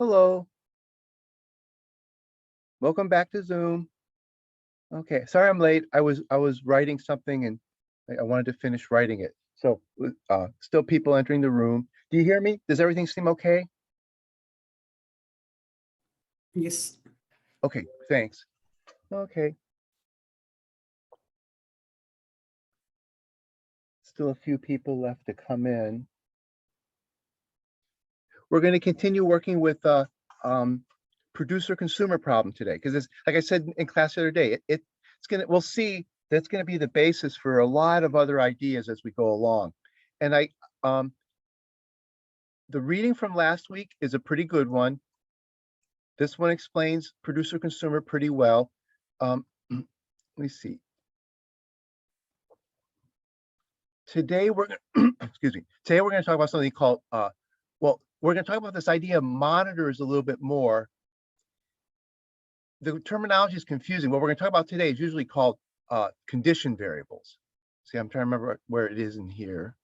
Hello. Welcome back to Zoom. Okay, sorry I'm late. I was writing something and I wanted to finish writing it. So still people entering the room. Do you hear me? Does everything seem okay? Yes. Okay, thanks. Okay. Still a few people left to come in. We're going to continue working with producer-consumer problem today because it's like I said in class the other day. We'll see that's going to be the basis for a lot of other ideas as we go along. And the reading from last week is a pretty good one. This one explains producer-consumer pretty well. Let me see. Today we're excuse me. Today we're going to talk about something called well, we're going to talk about this idea of monitors a little bit more. The terminology is confusing. What we're going to talk about today is usually called condition variables. See, I'm trying to remember where it is in here.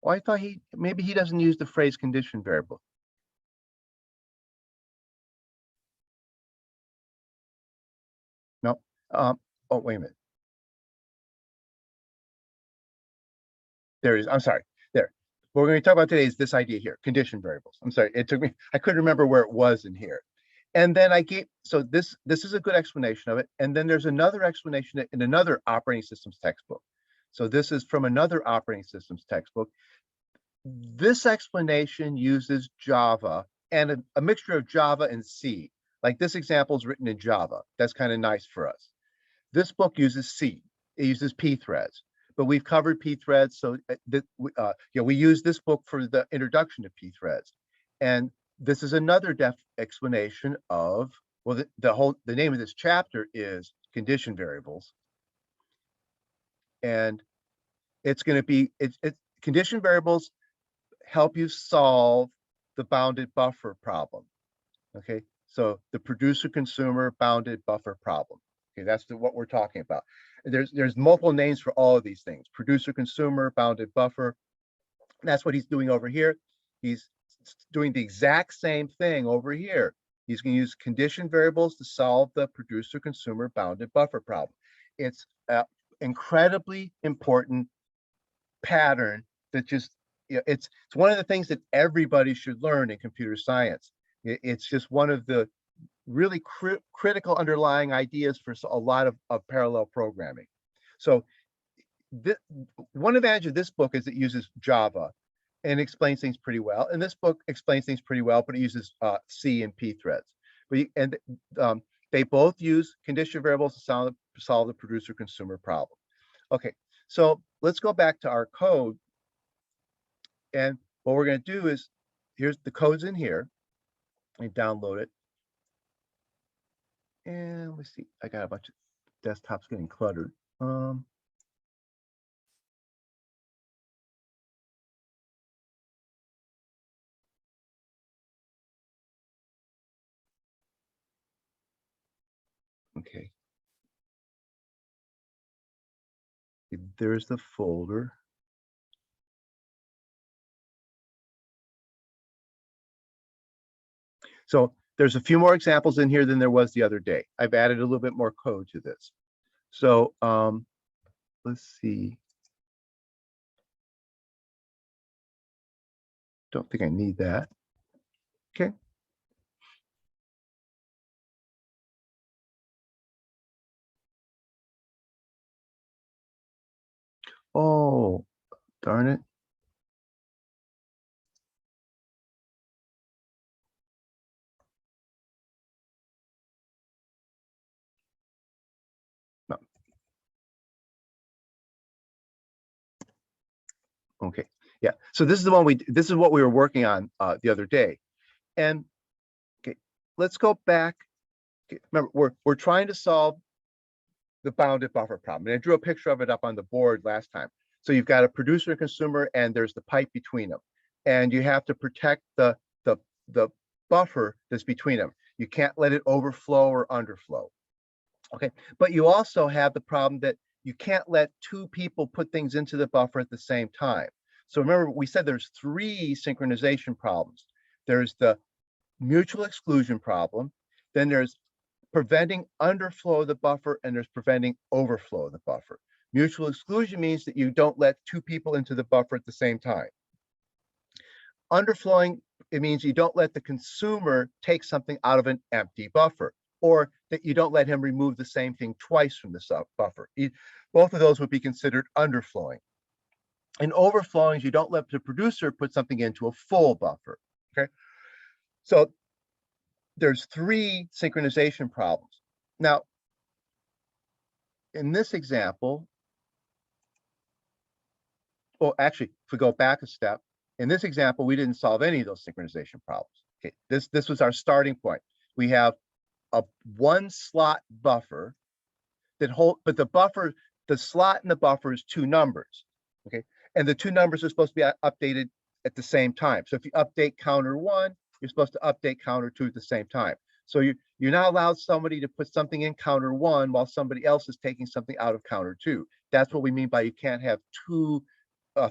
Oh, I thought maybe he doesn't use the phrase condition variable. No. Oh, wait a minute. There it is. I'm sorry. There. What we're going to talk about today is this idea here, condition variables. I'm sorry. It took me, I couldn't remember where it was in here. And then so this is a good explanation of it. And then there's another explanation in another operating systems textbook. So this is from another operating systems textbook. This explanation uses Java and a mixture of Java and C. Like this example is written in Java. That's kind of nice for us. This book uses C. It uses pthreads, but we've covered pthreads. So we use this book for the introduction to pthreads. And this is another explanation of, well, the name of this chapter is condition variables. And it's going to be, condition variables help you solve the bounded buffer problem. Okay, so the producer-consumer bounded buffer problem. Okay, that's what we're talking about. There's multiple names for all of these things. Producer-consumer bounded buffer. That's what he's doing over here. He's doing the exact same thing over here. He's going to use condition variables to solve the producer-consumer bounded buffer problem. It's an incredibly important pattern that just, it's one of the things that everybody should learn in computer science. It's just one of the really critical underlying ideas for a lot of parallel programming. So one advantage of this book is it uses Java and explains things pretty well. And this book explains things pretty well, but it uses C and pthreads. They both use condition variables to solve the producer-consumer problem. Okay, so let's go back to our code. And what we're going to do is, here's the code's in here. And download it. And let's see, I got a bunch of desktops getting cluttered. Okay. There's the folder. So there's a few more examples in here than there was the other day. I've added a little bit more code to this. So let's see. Don't think I need that. Okay. Oh, darn it. No. Okay. Yeah. So this is the one this is what we were working on the other day. And okay, let's go back. Okay, remember, we're trying to solve the bounded buffer problem. And I drew a picture of it up on the board last time. So you've got a producer and consumer, and there's the pipe between them. and you have to protect the buffer that's between them. You can't let it overflow or underflow. Okay, but you also have the problem that you can't let two people put things into the buffer at the same time. So remember, we said there's three synchronization problems. There's the mutual exclusion problem, then there's preventing underflow of the buffer, and there's preventing overflow of the buffer. Mutual exclusion means that you don't let two people into the buffer at the same time. Underflowing, it means you don't let the consumer take something out of an empty buffer, or that you don't let him remove the same thing twice from the buffer. Both of those would be considered underflowing. And overflowing is you don't let the producer put something into a full buffer. Okay, so there's three synchronization problems. Now, in this example, well, actually, if we go back a step, in this example, we didn't solve any of those synchronization problems. Okay, this was our starting point. We have a one slot buffer that but the slot in the buffer is two numbers. Okay, and the two numbers are supposed to be updated at the same time. So if you update counter one, you're supposed to update counter two at the same time. So you're not allowed somebody to put something in counter one while somebody else is taking something out of counter two. That's what we mean by you can't have two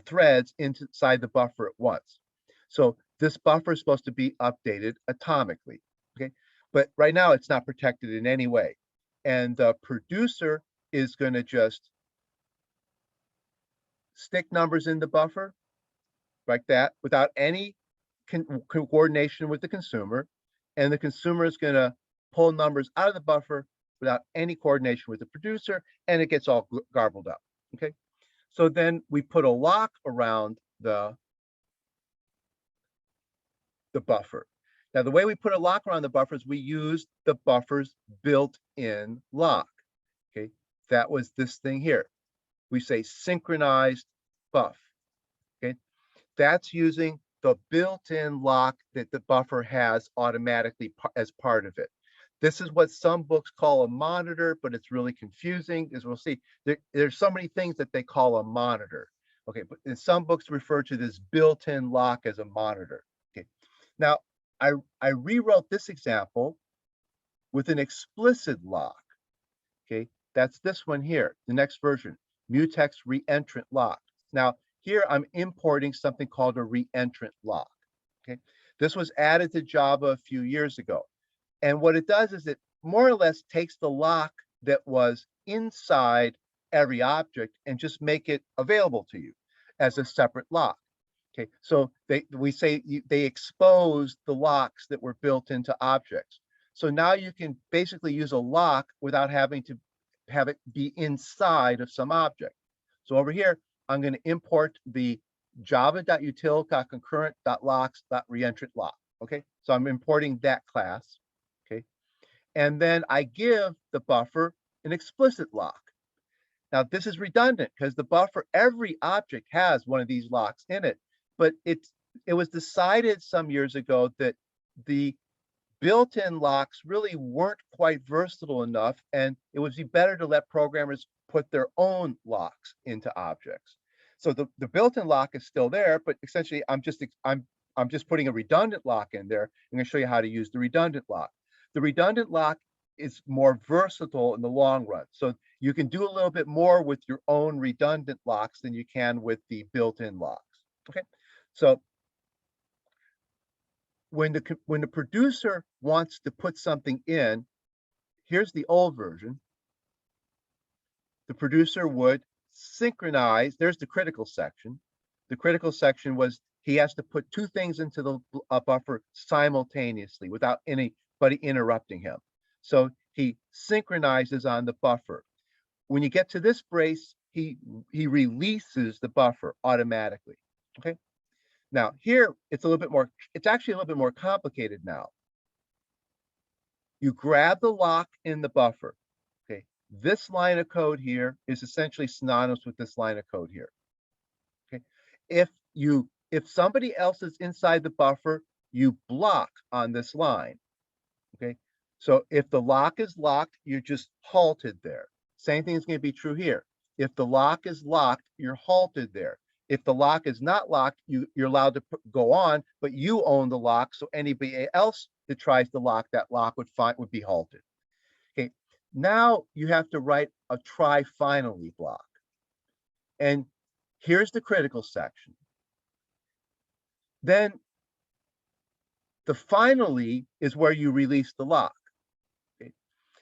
threads inside the buffer at once. So this buffer is supposed to be updated atomically. Okay, but right now it's not protected in any way. And the producer is going to just stick numbers in the buffer like that without any coordination with the consumer. And the consumer is going to pull numbers out of the buffer without any coordination with the producer, and it gets all garbled up. Okay, so then we put a lock around the buffer. Now, the way we put a lock around the buffer is we use the buffer's built-in lock. Okay, that was this thing here. We say synchronized buff. Okay, that's using the built-in lock that the buffer has automatically as part of it. This is what some books call a monitor, but it's really confusing, as we'll see. There's so many things that they call a monitor. Okay, but in some books refer to this built-in lock as a monitor. Okay, now I rewrote this example with an explicit lock. Okay, that's this one here, the next version, Mutex Reentrant Lock. Now, here I'm importing something called a Reentrant Lock. Okay, this was added to Java a few years ago. And what it does is it more or less takes the lock that was inside every object and just make it available to you as a separate lock. Okay, so we say they exposed the locks that were built into objects. So now you can basically use a lock without having to have it be inside of some object. So over here, I'm going to import the java.util.concurrent.locks.reentrant lock. Okay, so I'm importing that class. Okay, and then I give the buffer an explicit lock. Now this is redundant because the buffer, every object has one of these locks in it, but it was decided some years ago that the built-in locks really weren't quite versatile enough, and it would be better to let programmers put their own locks into objects. So the built-in lock is still there, but essentially I'm just putting a redundant lock in there. I'm going to show you how to use the redundant lock. The redundant lock is more versatile in the long run. So you can do a little bit more with your own redundant locks than you can with the built-in locks. Okay, so when the producer wants to put something in, here's the old version. The producer would synchronize. There's the critical section. The critical section was he has to put two things into the buffer simultaneously without anybody interrupting him. So he synchronizes on the buffer. When you get to this brace, he releases the buffer automatically. Okay. Now here it's actually a little bit more complicated now. You grab the lock in the buffer. Okay, this line of code here is essentially synonymous with this line of code here. Okay, if somebody else is inside the buffer, you block on this line. Okay, so if the lock is locked, you're just halted there. Same thing is going to be true here. If the lock is locked, you're halted there. If the lock is not locked, you're allowed to go on, but you own the lock. So anybody else that tries to lock that lock would be halted. Okay. Now you have to write a try finally block. And here's the critical section. Then the finally is where you release the lock. Okay.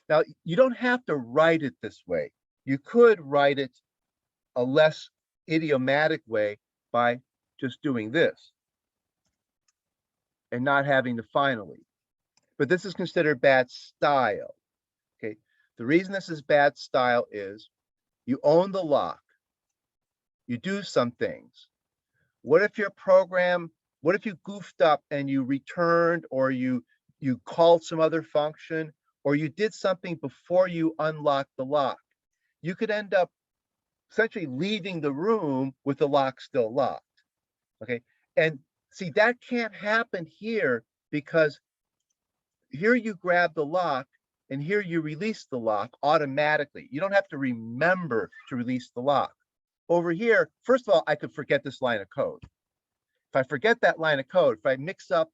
Now you don't have to write it this way. You could write it a less idiomatic way by just doing this and not having the finally. But this is considered bad style. Okay. The reason this is bad style is you own the lock. You do some things. What if your program, what if you goofed up and you returned, or you called some other function, or you did something before you unlocked the lock? You could end up essentially leaving the room with the lock still locked. Okay. And see, that can't happen here, because here you grab the lock and here you release the lock automatically. You don't have to remember to release the lock. Over here, first of all, I could forget this line of code. If I forget that line of code, if I mix up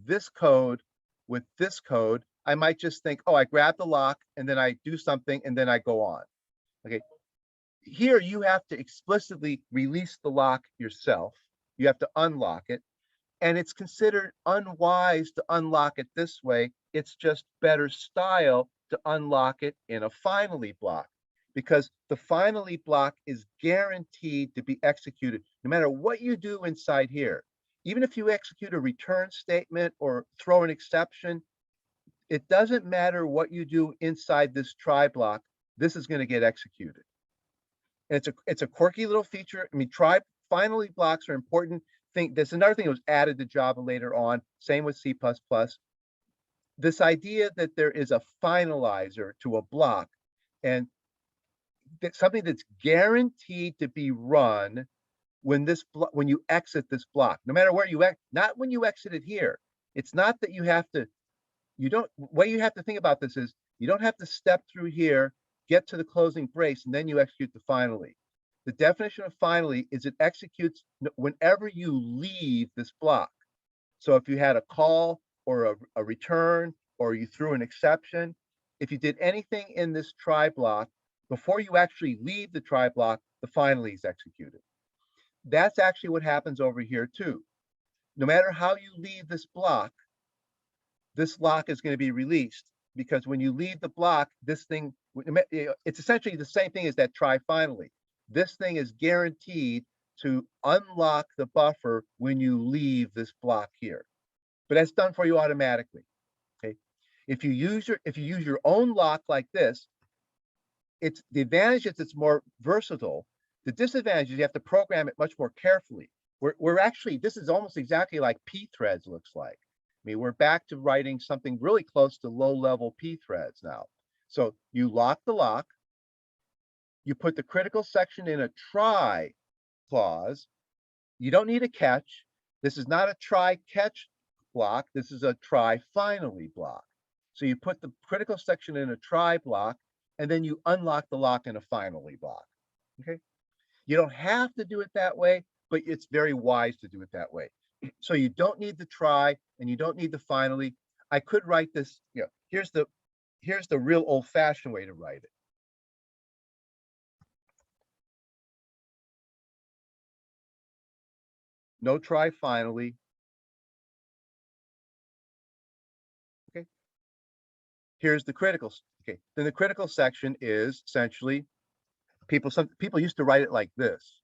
this code with this code, I might just think, oh, I grab the lock and then I do something and then I go on. Okay. Here you have to explicitly release the lock yourself. You have to unlock it. And it's considered unwise to unlock it this way. It's just better style to unlock it in a finally block, because the finally block is guaranteed to be executed no matter what you do inside here. Even if you execute a return statement or throw an exception, it doesn't matter what you do inside this try block, this is going to get executed. And it's a quirky little feature. I mean, try finally blocks are important. There's another thing that was added to Java later on, same with C++. This idea that there is a finalizer to a block, and something that's guaranteed to be run when you exit this block, no matter where you not when you exit it here. It's not that you have to, what you have to think about this is you don't have to step through here, get to the closing brace, and then you execute the finally. The definition of finally is it executes whenever you leave this block. So if you had a call or a return, or you threw an exception, if you did anything in this try block, before you actually leave the try block, the finally is executed. That's actually what happens over here too. No matter how you leave this block, this lock is going to be released, because when you leave the block, this thing, it's essentially the same thing as that try finally. This thing is guaranteed to unlock the buffer when you leave this block here. But that's done for you automatically. Okay. If you use your own lock like this, it's the advantage is it's more versatile. The disadvantage is you have to program it much more carefully. We're actually, this is almost exactly like pthreads looks like. I mean, we're back to writing something really close to low-level pthreads now. So you lock the lock, you put the critical section in a try clause. You don't need a catch. This is not a try catch block. This is a try finally block. So you put the critical section in a try block, and then you unlock the lock in a finally block. Okay. You don't have to do it that way, but it's very wise to do it that way. So you don't need the try and you don't need the finally. I could write this, here's the real old-fashioned way to write it. No try finally. Okay. Here's the critical. Okay. Then the critical section is essentially some people used to write it like this.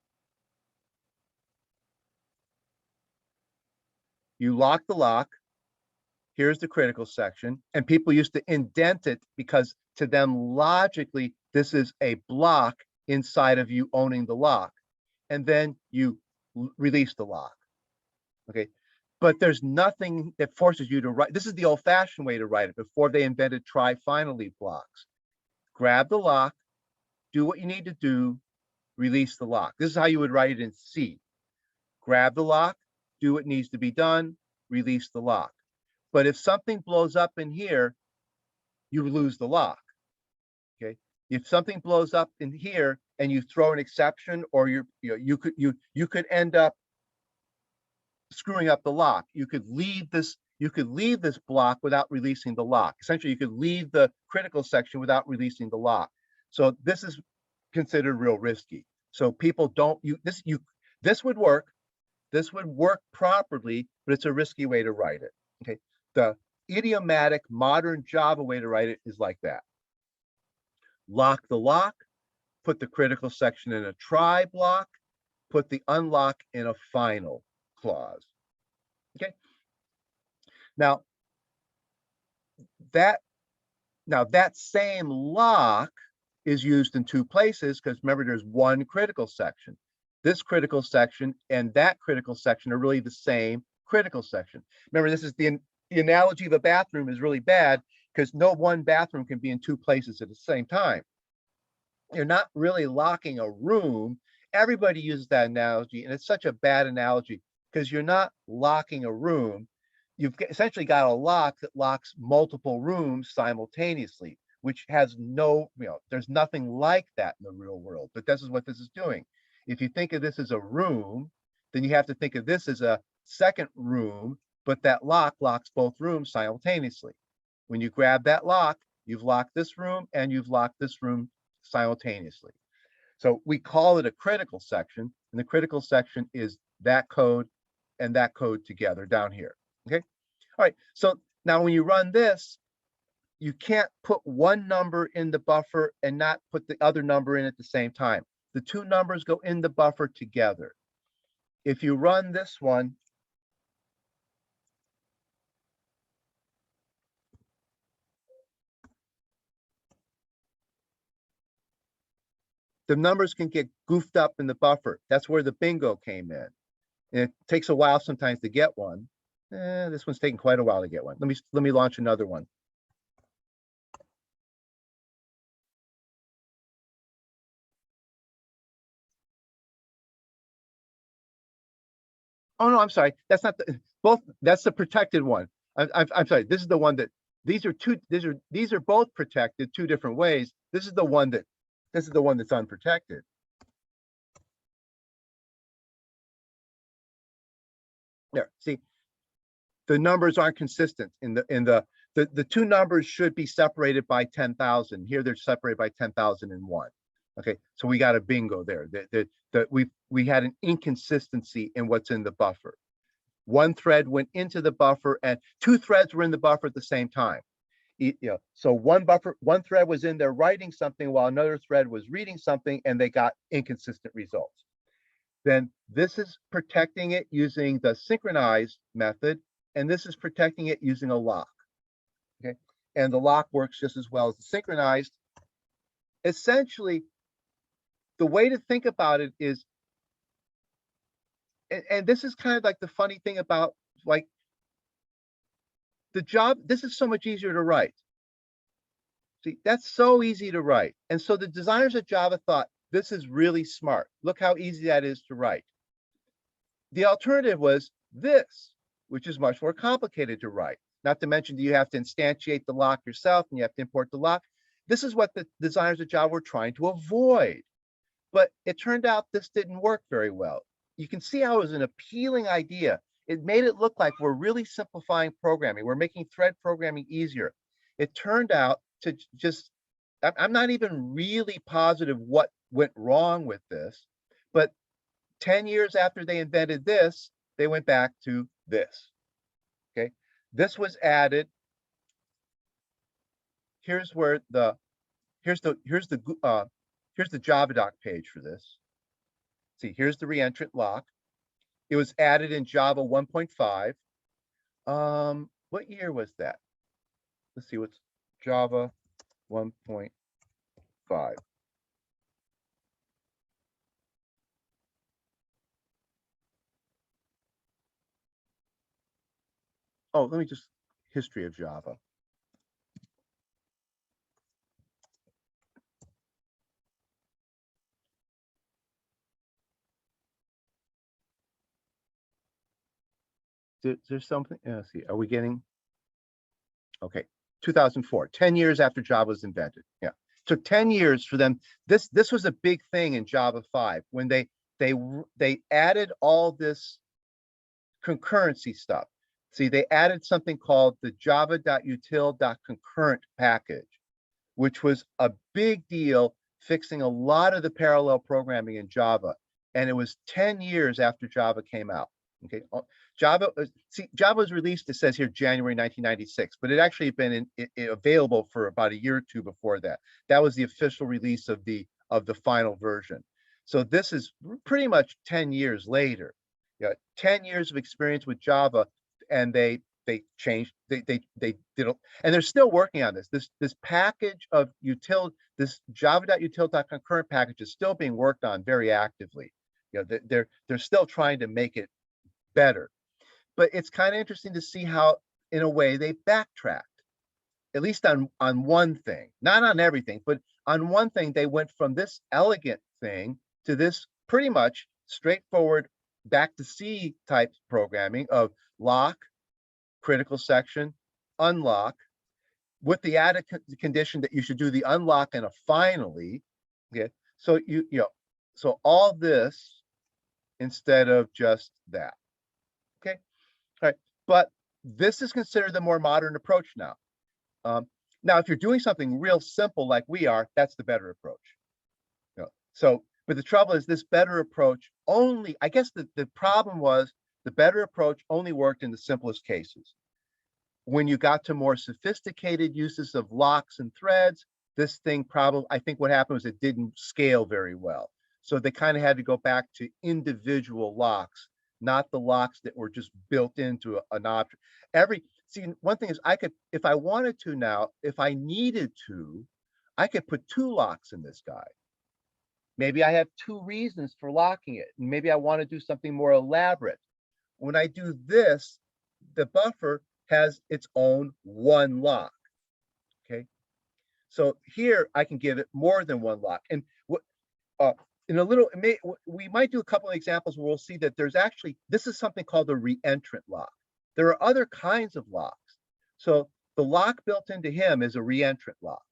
You lock the lock. Here's the critical section. And people used to indent it because to them, logically, this is a block inside of you owning the lock. And then you release the lock. Okay. But there's nothing that forces you to write. This is the old-fashioned way to write it before they invented try finally blocks. Grab the lock, do what you need to do, release the lock. This is how you would write it in C. Grab the lock, do what needs to be done, release the lock. But if something blows up in here, you lose the lock. Okay. If something blows up in here and you throw an exception, or you could end up screwing up the lock. You could leave this block without releasing the lock. Essentially, you could leave the critical section without releasing the lock. So this is considered real risky. So people don't this would work. This would work properly, but it's a risky way to write it. Okay. The idiomatic modern Java way to write it is like that. Lock the lock, put the critical section in a try block, put the unlock in a final clause. Okay. Now that same lock is used in two places, because remember, there's one critical section. This critical section and that critical section are really the same critical section. Remember, this is the analogy of a bathroom is really bad, because no one bathroom can be in two places at the same time. You're not really locking a room. Everybody uses that analogy, and it's such a bad analogy, because you're not locking a room. You've essentially got a lock that locks multiple rooms simultaneously, which has no, there's nothing like that in the real world. But this is what this is doing. If you think of this as a room, then you have to think of this as a second room, but that lock locks both rooms simultaneously. When you grab that lock, you've locked this room and you've locked this room simultaneously. So we call it a critical section, and the critical section is that code and that code together down here. Okay. All right. So now when you run this, you can't put one number in the buffer and not put the other number in at the same time. The two numbers go in the buffer together. If you run this one, the numbers can get goofed up in the buffer. That's where the bingo came in. And it takes a while sometimes to get one. This one's taking quite a while to get one. Let me launch another one. Oh no, I'm sorry. That's not the both. That's the protected one. I'm sorry. This is the one that these are both protected two different ways. This is the one that's unprotected. There. See, the numbers aren't consistent in the two numbers should be separated by 10,000. Here they're separated by 10,001. Okay, so we got a bingo there. We had an inconsistency in what's in the buffer. One thread went into the buffer, and two threads were in the buffer at the same time. So one thread was in there writing something while another thread was reading something, and they got inconsistent results. Then this is protecting it using the synchronized method, and this is protecting it using a lock. Okay, and the lock works just as well as the synchronized. Essentially, the way to think about it is, and this is kind of like the funny thing about like the job, this is so much easier to write. See, that's so easy to write. And so the designers of Java thought, this is really smart. Look how easy that is to write. The alternative was this, which is much more complicated to write. Not to mention, you have to instantiate the lock yourself and you have to import the lock. This is what the designers of Java were trying to avoid. But it turned out this didn't work very well. You can see how it was an appealing idea. It made it look like we're really simplifying programming. We're making thread programming easier. It turned out to just, I'm not even really positive what went wrong with this, but 10 years after they invented this, they went back to this. Okay, this was added. Here's where here's the Javadoc page for this. See, here's the Reentrant Lock. It was added in Java 1.5. What year was that? Let's see, what's Java 1.5. Oh, let me just history of Java. There's something, let's see, are we getting, okay, 2004, 10 years after Java was invented. Yeah, took 10 years for them. This was a big thing in Java 5 when they added all this concurrency stuff. See, they added something called the java.util.concurrent package, which was a big deal, fixing a lot of the parallel programming in Java. And it was 10 years after Java came out. Okay, Java was released, it says here, January 1996, but it actually had been available for about a year or two before that. That was the official release of the final version. So this is pretty much 10 years later. 10 years of experience with Java, and they changed, they did, and they're still working on this. This package of this java.util.concurrent package is still being worked on very actively. They're still trying to make it better. But it's kind of interesting to see how, in a way, they backtracked, at least on one thing, not on everything, but on one thing. They went from this elegant thing to this pretty much straightforward back to C type programming of lock, critical section, unlock, with the added condition that you should do the unlock and a finally. Okay, so so all this instead of just that. Okay, all right, but this is considered the more modern approach now. Now, if you're doing something real simple like we are, that's the better approach. So, but the trouble is, this better approach only, I guess the problem was the better approach only worked in the simplest cases. When you got to more sophisticated uses of locks and threads, this thing probably, I think what happened was it didn't scale very well. So they kind of had to go back to individual locks, not the locks that were just built into an object. See, one thing is, I could, if I wanted to now, if I needed to, I could put 2 locks in this guy. Maybe I have 2 reasons for locking it. And maybe I want to do something more elaborate. When I do this, the buffer has its own 1 lock. Okay. So here I can give it more than 1 lock. And in a little, we might do a couple of examples where we'll see that there's actually, this is something called the Reentrant Lock. There are other kinds of locks. So the lock built into him is a Reentrant Lock,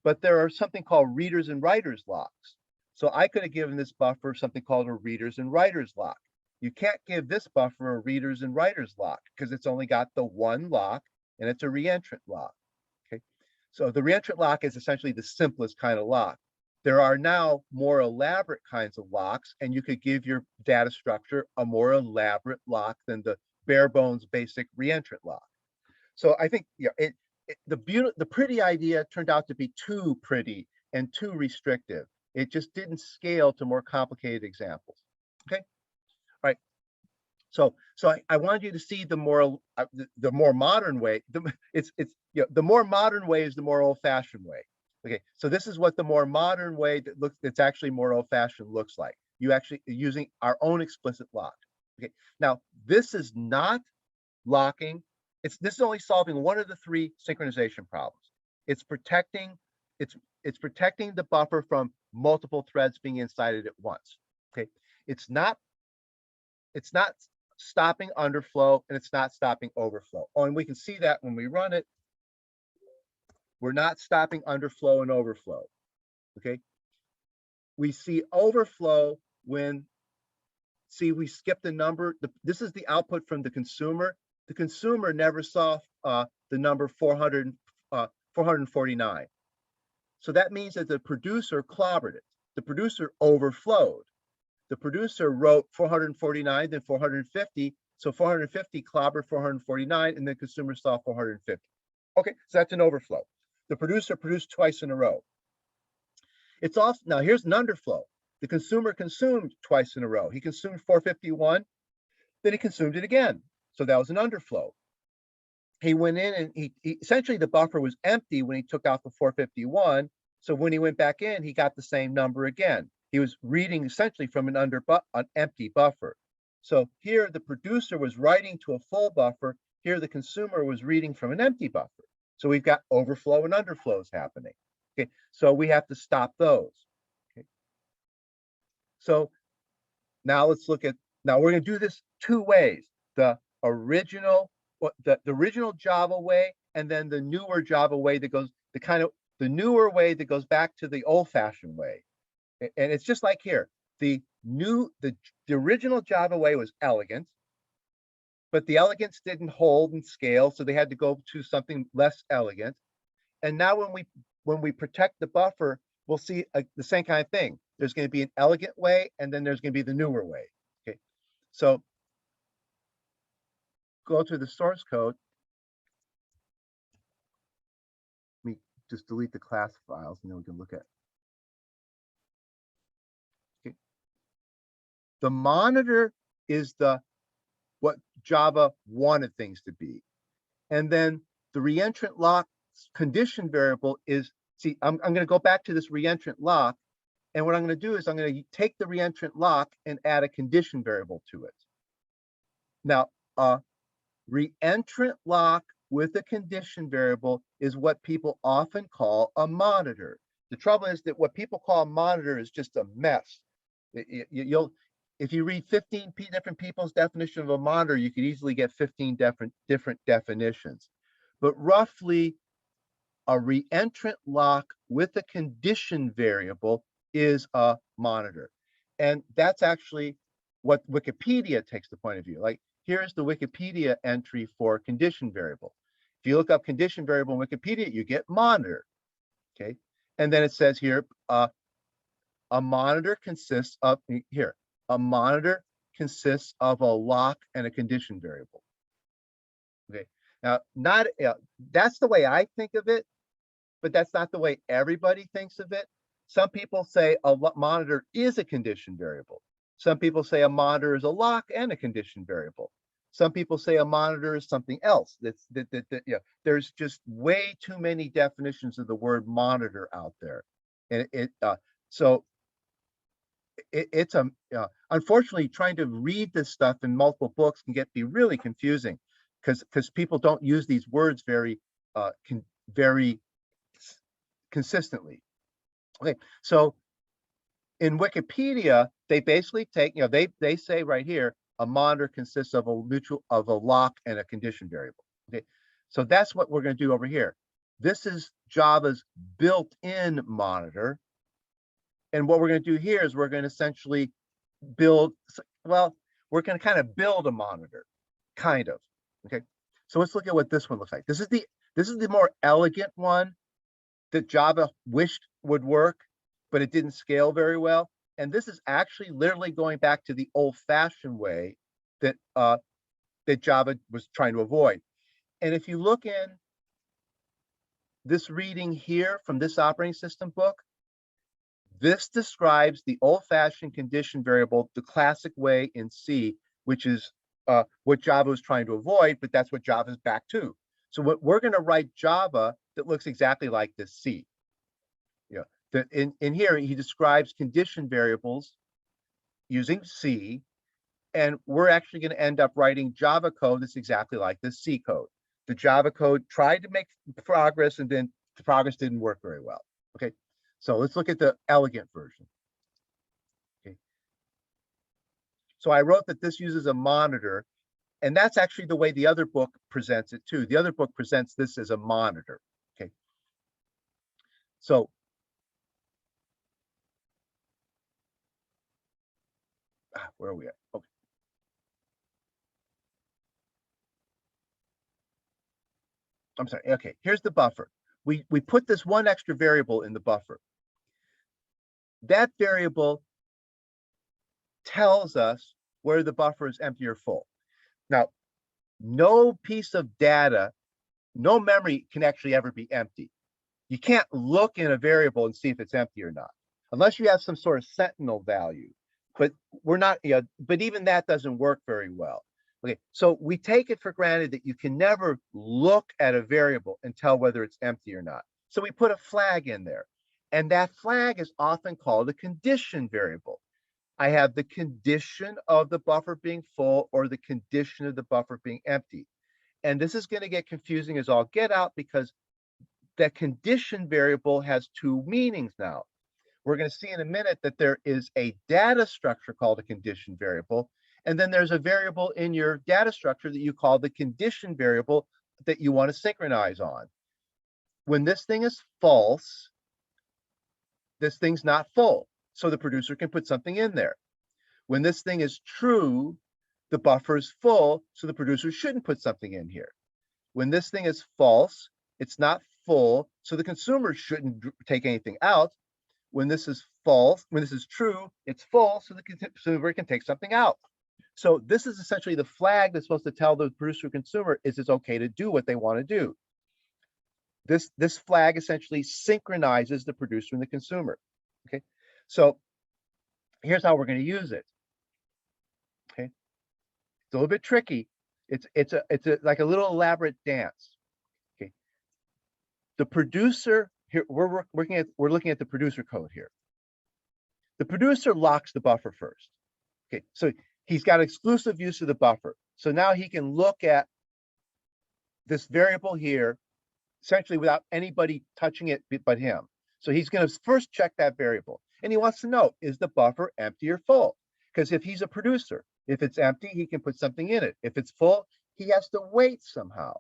but there are something called readers and writers locks. So I could have given this buffer something called a readers and writers lock. You can't give this buffer a readers and writers lock because it's only got the 1 lock and it's a Reentrant Lock. Okay, so the Reentrant Lock is essentially the simplest kind of lock. There are now more elaborate kinds of locks, and you could give your data structure a more elaborate lock than the bare bones basic Reentrant Lock. So I think the pretty idea turned out to be too pretty and too restrictive. It just didn't scale to more complicated examples. Okay, all right. So I wanted you to see the more modern way. The more modern way is the more old-fashioned way. Okay, so this is what the more modern way that's actually more old-fashioned looks like. You actually using our own explicit lock. Okay, now this is not locking. This is only solving one of the 3 synchronization problems. It's protecting the buffer from multiple threads being inside it at once. Okay, it's not stopping underflow, and it's not stopping overflow. Oh, and we can see that when we run it. We're not stopping underflow and overflow. Okay, we see overflow when, see, we skip the number. This is the output from the consumer. The consumer never saw the number 449. So that means that the producer clobbered it. The producer overflowed. The producer wrote 449, then 450. So 450 clobbered 449, and the consumer saw 450. Okay, so that's an overflow. The producer produced twice in a row. It's also, now here's an underflow. The consumer consumed twice in a row. He consumed 451, then he consumed it again. So that was an underflow. He went in and he essentially, the buffer was empty when he took out the 451. So when he went back in, he got the same number again. He was reading essentially from an empty buffer. So here the producer was writing to a full buffer. Here the consumer was reading from an empty buffer. So we've got overflow and underflows happening. Okay, so we have to stop those. Okay, so now let's look at, now we're going to do this 2 ways: the original Java way, and then the newer Java way that goes, the kind of the newer way that goes back to the old-fashioned way. And it's just like here. The original Java way was elegant, but the elegance didn't hold and scale, so they had to go to something less elegant. And now when we protect the buffer, we'll see the same kind of thing. There's going to be an elegant way, and then there's going to be the newer way. Okay, so go to the source code. Let me just delete the class files, and then we can look at. Okay, the monitor is what Java wanted things to be, and then the reentrant lock condition variable is. See, I'm going to go back to this reentrant lock, and what I'm going to do is I'm going to take the reentrant lock and add a condition variable to it. Now, reentrant lock with a condition variable is what people often call a monitor. The trouble is that what people call a monitor is just a mess. If you read 15 different people's definition of a monitor, you could easily get 15 different definitions. But roughly, a reentrant lock with a condition variable is a monitor. And that's actually what Wikipedia takes the point of view. Like, here's the Wikipedia entry for condition variable. If you look up condition variable in Wikipedia, you get monitor. Okay. And then it says here, a monitor consists of, here, a monitor consists of a lock and a condition variable. Okay. Now, that's the way I think of it, but that's not the way everybody thinks of it. Some people say a monitor is a condition variable. Some people say a monitor is a lock and a condition variable. Some people say a monitor is something else. There's just way too many definitions of the word monitor out there, and it's unfortunately trying to read this stuff in multiple books can be really confusing because people don't use these words very consistently. Okay, so in Wikipedia, they basically take, they say right here, a monitor consists of a lock and a condition variable. Okay, so that's what we're going to do over here. This is Java's built-in monitor, and what we're going to do here is we're going to essentially build. Well, we're going to kind of build a monitor, kind of. Okay, so let's look at what this one looks like. This is the more elegant one that Java wished would work, but it didn't scale very well. And this is actually literally going back to the old-fashioned way that that Java was trying to avoid. And if you look in this reading here from this operating system book, this describes the old-fashioned condition variable the classic way in C, which is what Java was trying to avoid, but that's what Java is back to. So what we're going to write Java that looks exactly like this C. In here, he describes condition variables using C, and we're actually going to end up writing Java code that's exactly like this C code. The Java code tried to make progress, and then the progress didn't work very well. Okay, so let's look at the elegant version. Okay, so I wrote that this uses a monitor, and that's actually the way the other book presents it too. The other book presents this as a monitor. Okay, so where are we at? Okay. I'm sorry. Okay, here's the buffer. We put this one extra variable in the buffer. That variable tells us where the buffer is empty or full. Now, no piece of data, no memory can actually ever be empty. You can't look in a variable and see if it's empty or not, unless you have some sort of sentinel value. But we're not, but even that doesn't work very well. Okay, so we take it for granted that you can never look at a variable and tell whether it's empty or not. So we put a flag in there, and that flag is often called a condition variable. I have the condition of the buffer being full or the condition of the buffer being empty. And this is going to get confusing as all get out because that condition variable has two meanings now. We're going to see in a minute that there is a data structure called a condition variable, and then there's a variable in your data structure that you call the condition variable that you want to synchronize on. when this thing is false, this thing's not full. So the producer can put something in there. When this thing is true, the buffer is full, so the producer shouldn't put something in here. When this thing is false, it's not full, so the consumer shouldn't take anything out. When this is false, when this is true, it's full, so the consumer can take something out. So this is essentially the flag that's supposed to tell the producer consumer is it's okay to do what they want to do. This flag essentially synchronizes the producer and the consumer. Okay, so here's how we're going to use it. Okay, it's a little bit tricky. It's like a little elaborate dance. Okay, the producer here, we're looking at the producer code here. The producer locks the buffer first. Okay, so he's got exclusive use of the buffer. So now he can look at this variable here essentially without anybody touching it but him. So he's going to first check that variable. And he wants to know, is the buffer empty or full? Because if he's a producer, if it's empty, he can put something in it. If it's full, he has to wait somehow.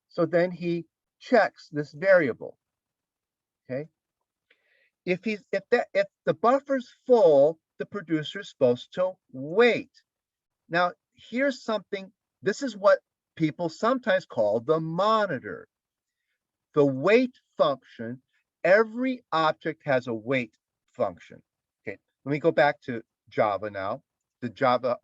So then he checks this variable. Okay. If the buffer's full, the producer is supposed to wait. Now, here's something, this is what people sometimes call the monitor. The wait function, every object has a wait function. Okay, let me go back to Java now. The Java,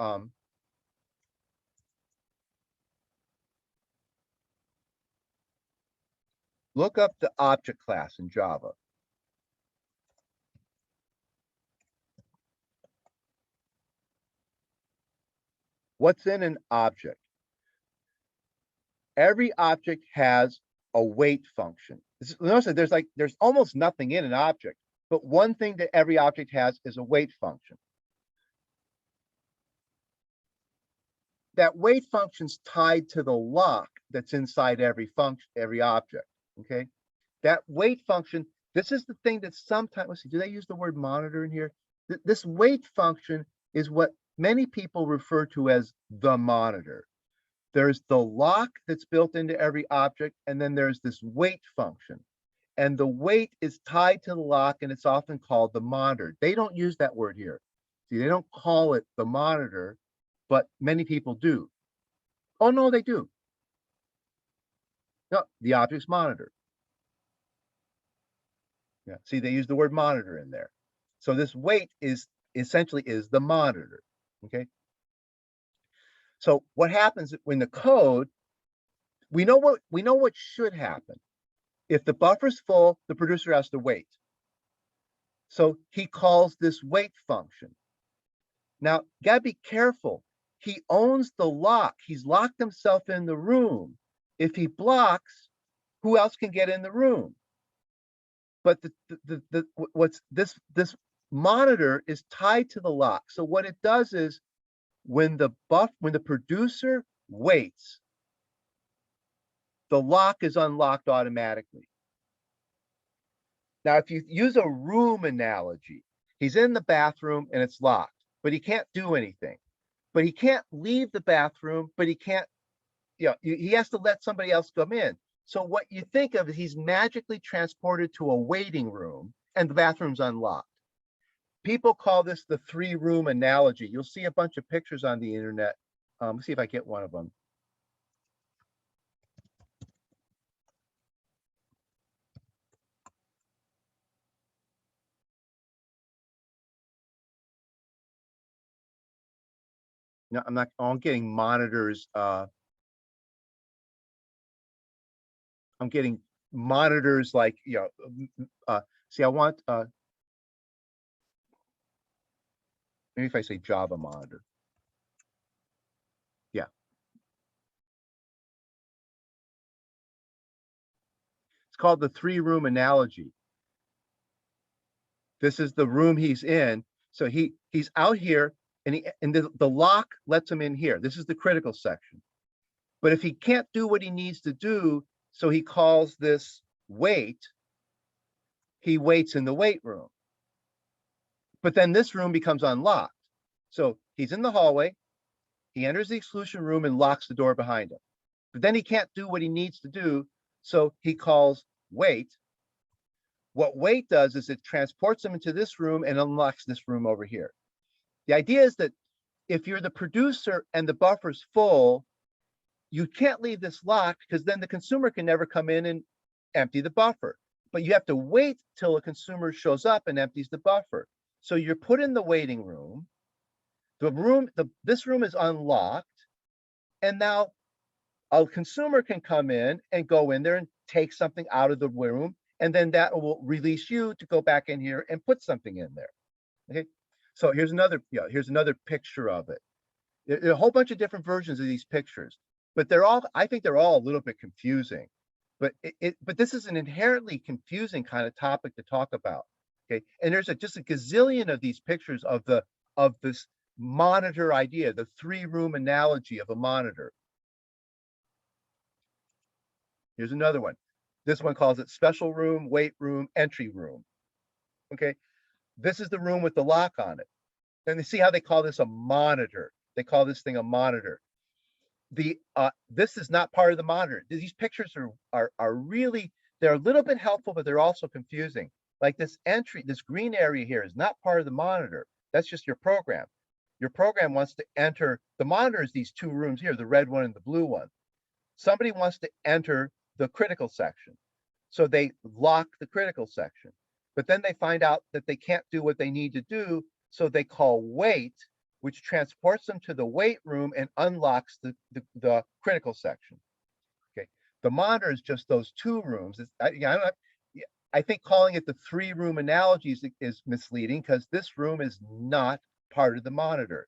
look up the object class in Java. What's in an object? Every object has a wait function. Notice that there's almost nothing in an object, but one thing that every object has is a wait function. That wait function's tied to the lock that's inside every function, every object. Okay, that wait function. This is the thing that sometimes, let's see, do they use the word monitor in here? This wait function is what many people refer to as the monitor. There's the lock that's built into every object, and then there's this wait function. And the wait is tied to the lock, and it's often called the monitor. They don't use that word here. See, they don't call it the monitor, but many people do. Oh, no, they do. No, the object's monitor. Yeah, see, they use the word monitor in there. So this wait is essentially is the monitor. Okay. So what happens when the code, we know what should happen. If the buffer's full, the producer has to wait. So he calls this wait function. Now, gotta be careful. He owns the lock. He's locked himself in the room. If he blocks, who else can get in the room? But this monitor is tied to the lock. So what it does is when the producer waits, the lock is unlocked automatically. Now, if you use a room analogy, he's in the bathroom and it's locked, but he can't do anything. But he can't leave the bathroom, but he can't, he has to let somebody else come in. So what you think of is he's magically transported to a waiting room and the bathroom's unlocked. People call this the 3-room analogy. You'll see a bunch of pictures on the internet. Let's see if I get one of them. No, I'm getting monitors. I'm getting monitors like, see, I want, maybe if I say Java monitor. Yeah. It's called the 3-room analogy. This is the room he's in. So he's out here and the lock lets him in here. This is the critical section. But if he can't do what he needs to do, so he calls this wait, he waits in the wait room. But then this room becomes unlocked. So he's in the hallway, he enters the exclusion room and locks the door behind him. But then he can't do what he needs to do, so he calls wait. What wait does is it transports them into this room and unlocks this room over here. The idea is that if you're the producer and the buffer's full, you can't leave this locked because then the consumer can never come in and empty the buffer. But you have to wait till a consumer shows up and empties the buffer. So you're put in the waiting room. This room is unlocked, and now a consumer can come in and go in there and take something out of the room, and then that will release you to go back in here and put something in there. Okay, so here's another picture of it. There are a whole bunch of different versions of these pictures, but I think they're all a little bit confusing. But but this is an inherently confusing kind of topic to talk about. Okay, and there's just a gazillion of these pictures of this monitor idea, the 3-room analogy of a monitor. Here's another one. This one calls it special room, wait room, entry room. Okay, this is the room with the lock on it. And you see how they call this a monitor. They call this thing a monitor. This is not part of the monitor. These pictures are really, they're a little bit helpful, but they're also confusing. Like this green area here is not part of the monitor. That's just your program. Your program wants to enter, the monitor is these 2 rooms here, the red one and the blue one. Somebody wants to enter the critical section. So they lock the critical section, but then they find out that they can't do what they need to do. So they call wait, which transports them to the wait room and unlocks the critical section. Okay, the monitor is just those 2 rooms. I think calling it the 3-room analogy is misleading because this room is not part of the monitor.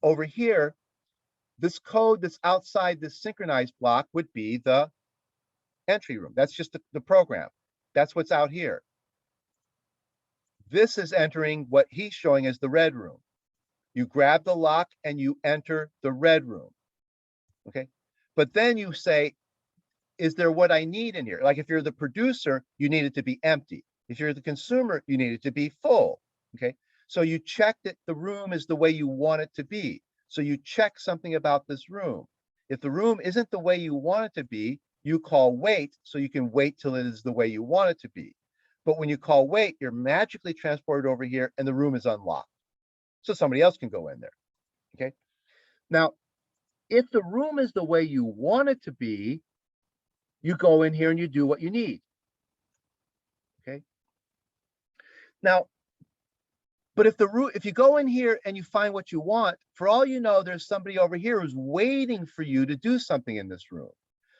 Over here, this code that's outside this synchronized block would be the entry room. That's just the program. That's what's out here. This is entering what he's showing as the red room. You grab the lock and you enter the red room. Okay, but then you say, is there what I need in here? Like if you're the producer, you need it to be empty. If you're the consumer, you need it to be full. Okay, so you check that the room is the way you want it to be. So you check something about this room. If the room isn't the way you want it to be, you call wait, so you can wait till it is the way you want it to be. But when you call wait, you're magically transported over here and the room is unlocked. So somebody else can go in there. Okay. Now, if the room is the way you want it to be, you go in here and you do what you need. Okay. Now, but if you go in here and you find what you want, for all you know, there's somebody over here who's waiting for you to do something in this room.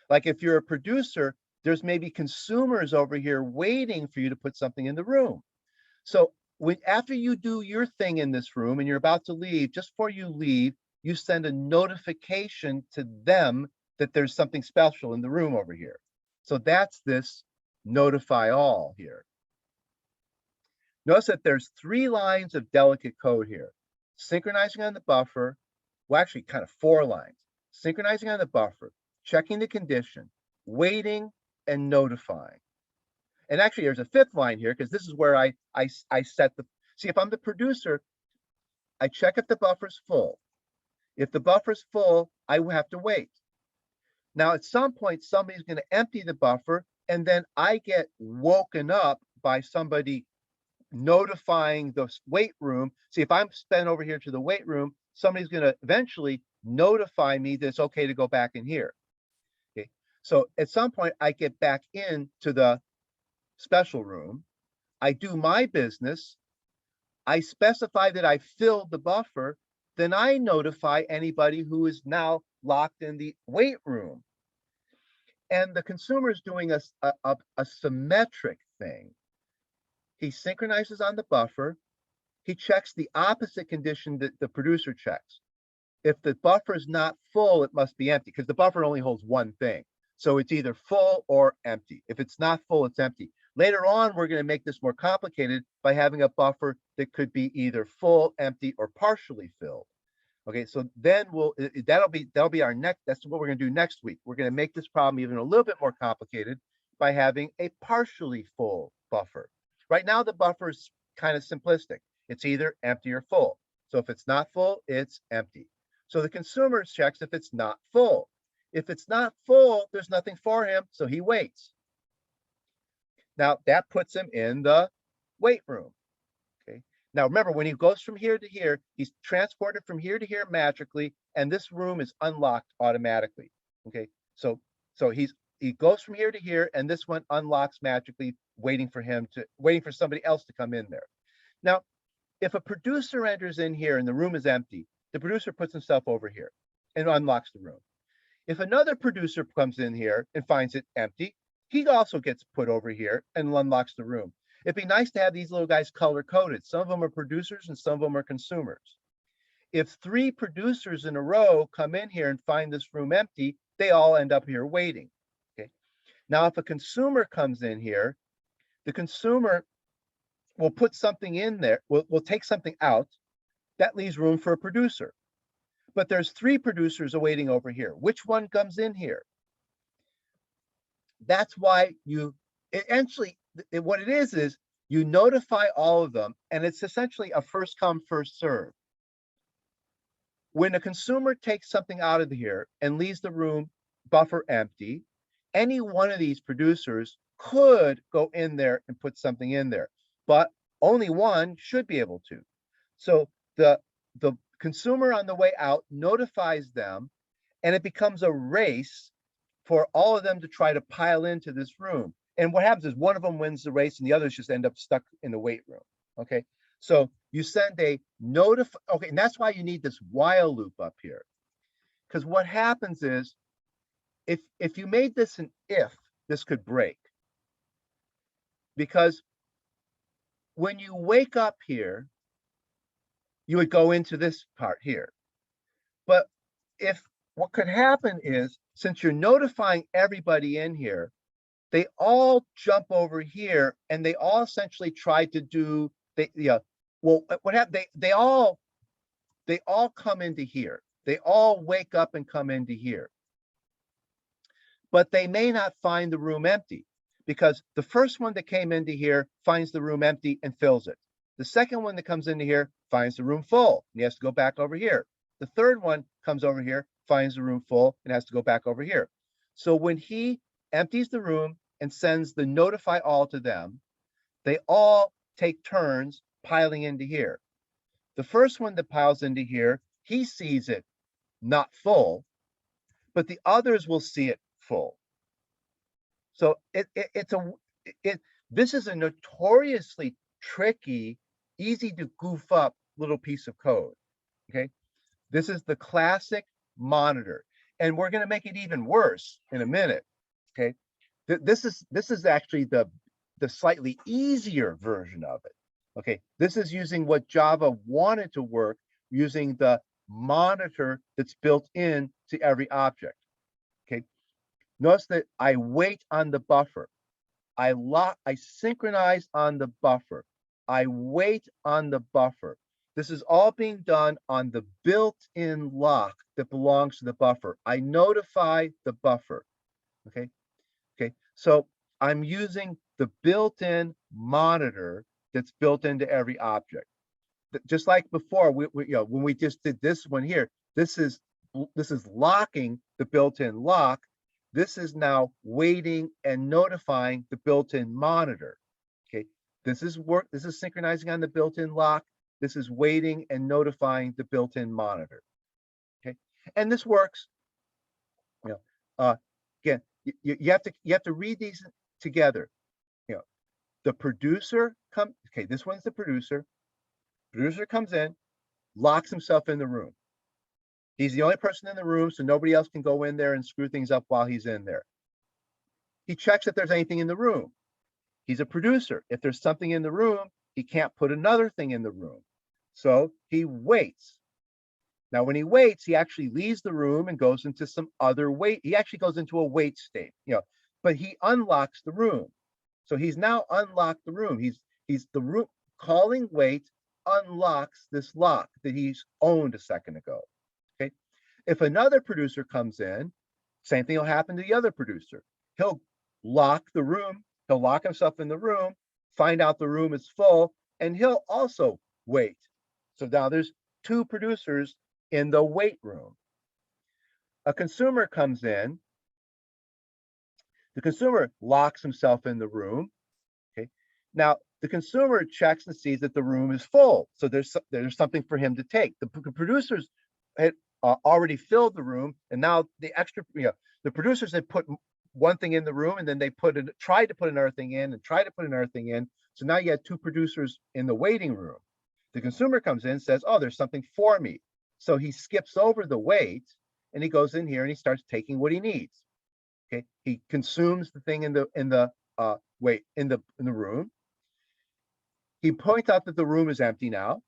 Like if you're a producer, there's maybe consumers over here waiting for you to put something in the room. So after you do your thing in this room and you're about to leave, just before you leave, you send a notification to them that there's something special in the room over here. So that's this notify all here. Notice that there's 3 lines of delicate code here. Synchronizing on the buffer, well, actually kind of 4 lines. Synchronizing on the buffer, checking the condition, waiting, and notifying. And actually, there's a 5th line here because this is where I set see, if I'm the producer, I check if the buffer's full. If the buffer's full, I will have to wait. Now, at some point, somebody's going to empty the buffer, and then I get woken up by somebody notifying the wait room. See, if I'm sent over here to the wait room, somebody's going to eventually notify me that it's okay to go back in here. Okay, so at some point, I get back into the special room. I do my business. I specify that I filled the buffer. Then I notify anybody who is now locked in the wait room. And the consumer is doing a symmetric thing. He synchronizes on the buffer. He checks the opposite condition that the producer checks. If the buffer is not full, it must be empty because the buffer only holds one thing. So it's either full or empty. If it's not full, it's empty. Later on, we're going to make this more complicated by having a buffer that could be either full, empty, or partially filled. Okay, so then that'll be our next, that's what we're going to do next week. We're going to make this problem even a little bit more complicated by having a partially full buffer. Right now, the buffer is kind of simplistic. It's either empty or full. So if it's not full, it's empty. So the consumer checks if it's not full. If it's not full, there's nothing for him, so he waits. Now that puts him in the weight room. Okay. Now remember, when he goes from here to here, he's transported from here to here magically, and this room is unlocked automatically. Okay. So he goes from here to here, and this one unlocks magically, waiting for somebody else to come in there. Now, if a producer enters in here and the room is empty, the producer puts himself over here and unlocks the room. If another producer comes in here and finds it empty, he also gets put over here and unlocks the room. It'd be nice to have these little guys color coded. Some of them are producers and some of them are consumers. If 3 producers in a row come in here and find this room empty, they all end up here waiting. Okay. Now, if a consumer comes in here, the consumer will put something in there, will take something out. That leaves room for a producer. But there's 3 producers awaiting over here. Which one comes in here? That's why what it is you notify all of them, and it's essentially a first come, first serve. When a consumer takes something out of here and leaves the room buffer empty, any one of these producers could go in there and put something in there, but only one should be able to. So the consumer on the way out notifies them, and it becomes a race for all of them to try to pile into this room. And what happens is one of them wins the race and the others just end up stuck in the weight room. Okay. So you send a notify. Okay. And that's why you need this while loop up here. Because what happens is if you made this an if, this could break. Because when you wake up here, you would go into this part here. But what could happen is, since you're notifying everybody in here, they all jump over here and they all essentially try to do what happened? They all come into here. They all wake up and come into here. But they may not find the room empty, because the first one that came into here finds the room empty and fills it. The second one that comes into here finds the room full and he has to go back over here. The third one comes over here, finds the room full, and has to go back over here. So when he empties the room and sends the notify all to them, they all take turns piling into here. The first one that piles into here, he sees it not full, but the others will see it full. So this is a notoriously tricky, easy to goof up little piece of code. Okay. This is the classic monitor, and we're going to make it even worse in a minute. Okay. This is actually the slightly easier version of it. Okay. This is using what Java wanted to work, using the monitor that's built in to every object. Okay. Notice that I wait on the buffer. I synchronize on the buffer. I wait on the buffer. This is all being done on the built-in lock that belongs to the buffer. I notify the buffer. Okay. Okay. So I'm using the built-in monitor that's built into every object. Just like before, when we just did this one here, this is locking the built-in lock. This is now waiting and notifying the built-in monitor. Okay. This is synchronizing on the built-in lock. This is waiting and notifying the built-in monitor. Okay. And this works. Again, you have to read these together. The producer okay, this one's the producer. Producer comes in, locks himself in the room. He's the only person in the room, so nobody else can go in there and screw things up while he's in there. He checks if there's anything in the room. He's a producer. If there's something in the room, he can't put another thing in the room. So he waits. Now, when he waits, he actually leaves the room and goes into some other wait. He actually goes into a wait state, but he unlocks the room. So he's now unlocked the room. He's the room calling wait unlocks this lock that he's owned a second ago. Okay. If another producer comes in, same thing will happen to the other producer. He'll lock the room. He'll lock himself in the room, find out the room is full, and he'll also wait. So now there's 2 producers in the wait room. A consumer comes in. The consumer locks himself in the room. Now, the consumer checks and sees that the room is full. So there's something for him to take. The producers had already filled the room, and now the extra, the producers had put one thing in the room, and then they tried to put another thing in and tried to put another thing in. So now you had two producers in the waiting room. The consumer comes in and says, oh, there's something for me. So he skips over the wait and he goes in here and he starts taking what he needs. Okay, he consumes the thing in the room. He points out that the room is empty now,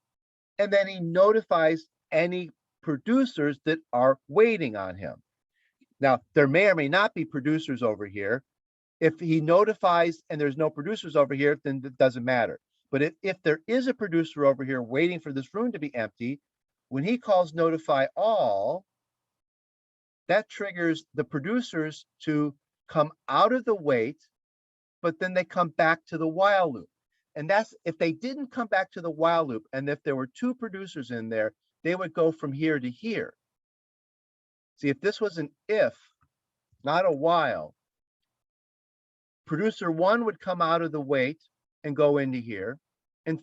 and then he notifies any producers that are waiting on him. Now, there may or may not be producers over here. If he notifies and there's no producers over here, then it doesn't matter. But if there is a producer over here waiting for this room to be empty, when he calls notify all, that triggers the producers to come out of the wait, but then they come back to the while loop. And that's if they didn't come back to the while loop, and if there were two producers in there, they would go from here to here. See, if this was an if, not a while, producer one would come out of the wait and go into here and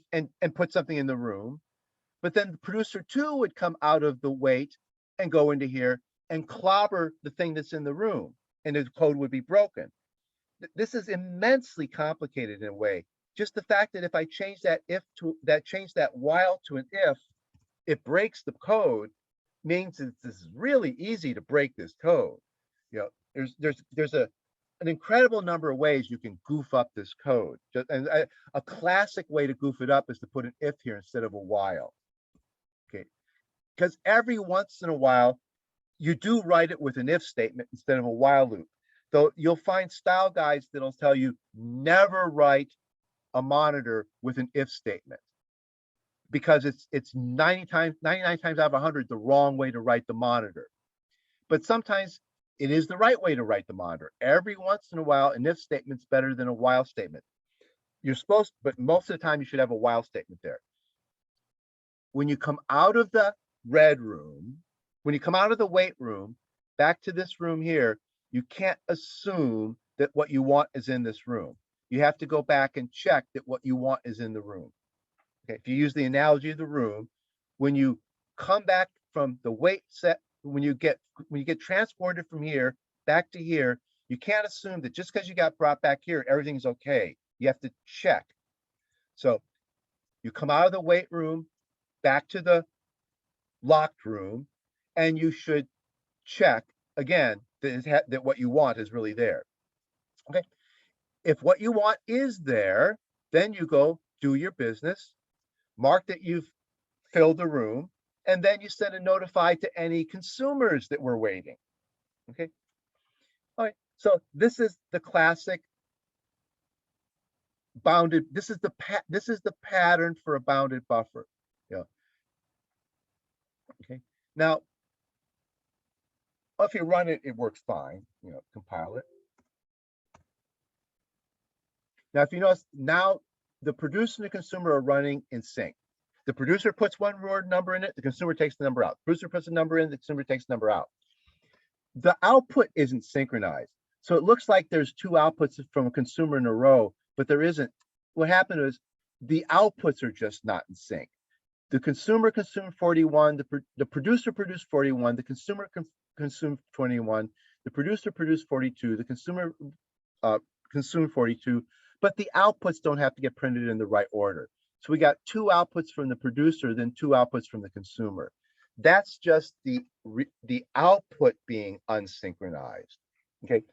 put something in the room. But then producer two would come out of the wait and go into here and clobber the thing that's in the room, and the code would be broken. This is immensely complicated in a way. Just the fact that if I change that change that while to an if, it breaks the code, means that this is really easy to break this code. There's an incredible number of ways you can goof up this code. And a classic way to goof it up is to put an if here instead of a while. Okay, because every once in a while you do write it with an if statement instead of a while loop. Though you'll find style guides that'll tell you never write a monitor with an if statement, because it's 99 times out of 100 the wrong way to write the monitor. But sometimes it is the right way to write the monitor. Every once in a while, an if statement's better than a while statement. But most of the time you should have a while statement there. When you come out of the red room, when you come out of the wait room, back to this room here, you can't assume that what you want is in this room. You have to go back and check that what you want is in the room. Okay, if you use the analogy of the room, when you come back from the wait set, when you get transported from here back to here, you can't assume that just because you got brought back here, everything's okay. You have to check. So you come out of the wait room, back to the locked room, and you should check again that what you want is really there. Okay. If what you want is there, then you go do your business, mark that you've filled the room, and then you send a notify to any consumers that were waiting. Okay. All right. So this is the classic bounded. This is the pattern for a bounded buffer. Yeah. Okay. Now, if you run it, it works fine. Compile it. Now, if you notice, now the producer and the consumer are running in sync. The producer puts one word number in it, the consumer takes the number out. The producer puts a number in, the consumer takes the number out. The output isn't synchronized. So it looks like there's two outputs from a consumer in a row, but there isn't. What happened is the outputs are just not in sync. The consumer consumed 41, the producer produced 41, the consumer consumed 21, the producer produced 42, the consumer consumed 42, but the outputs don't have to get printed in the right order. So we got two outputs from the producer, then two outputs from the consumer. That's just the output being unsynchronized. Okay.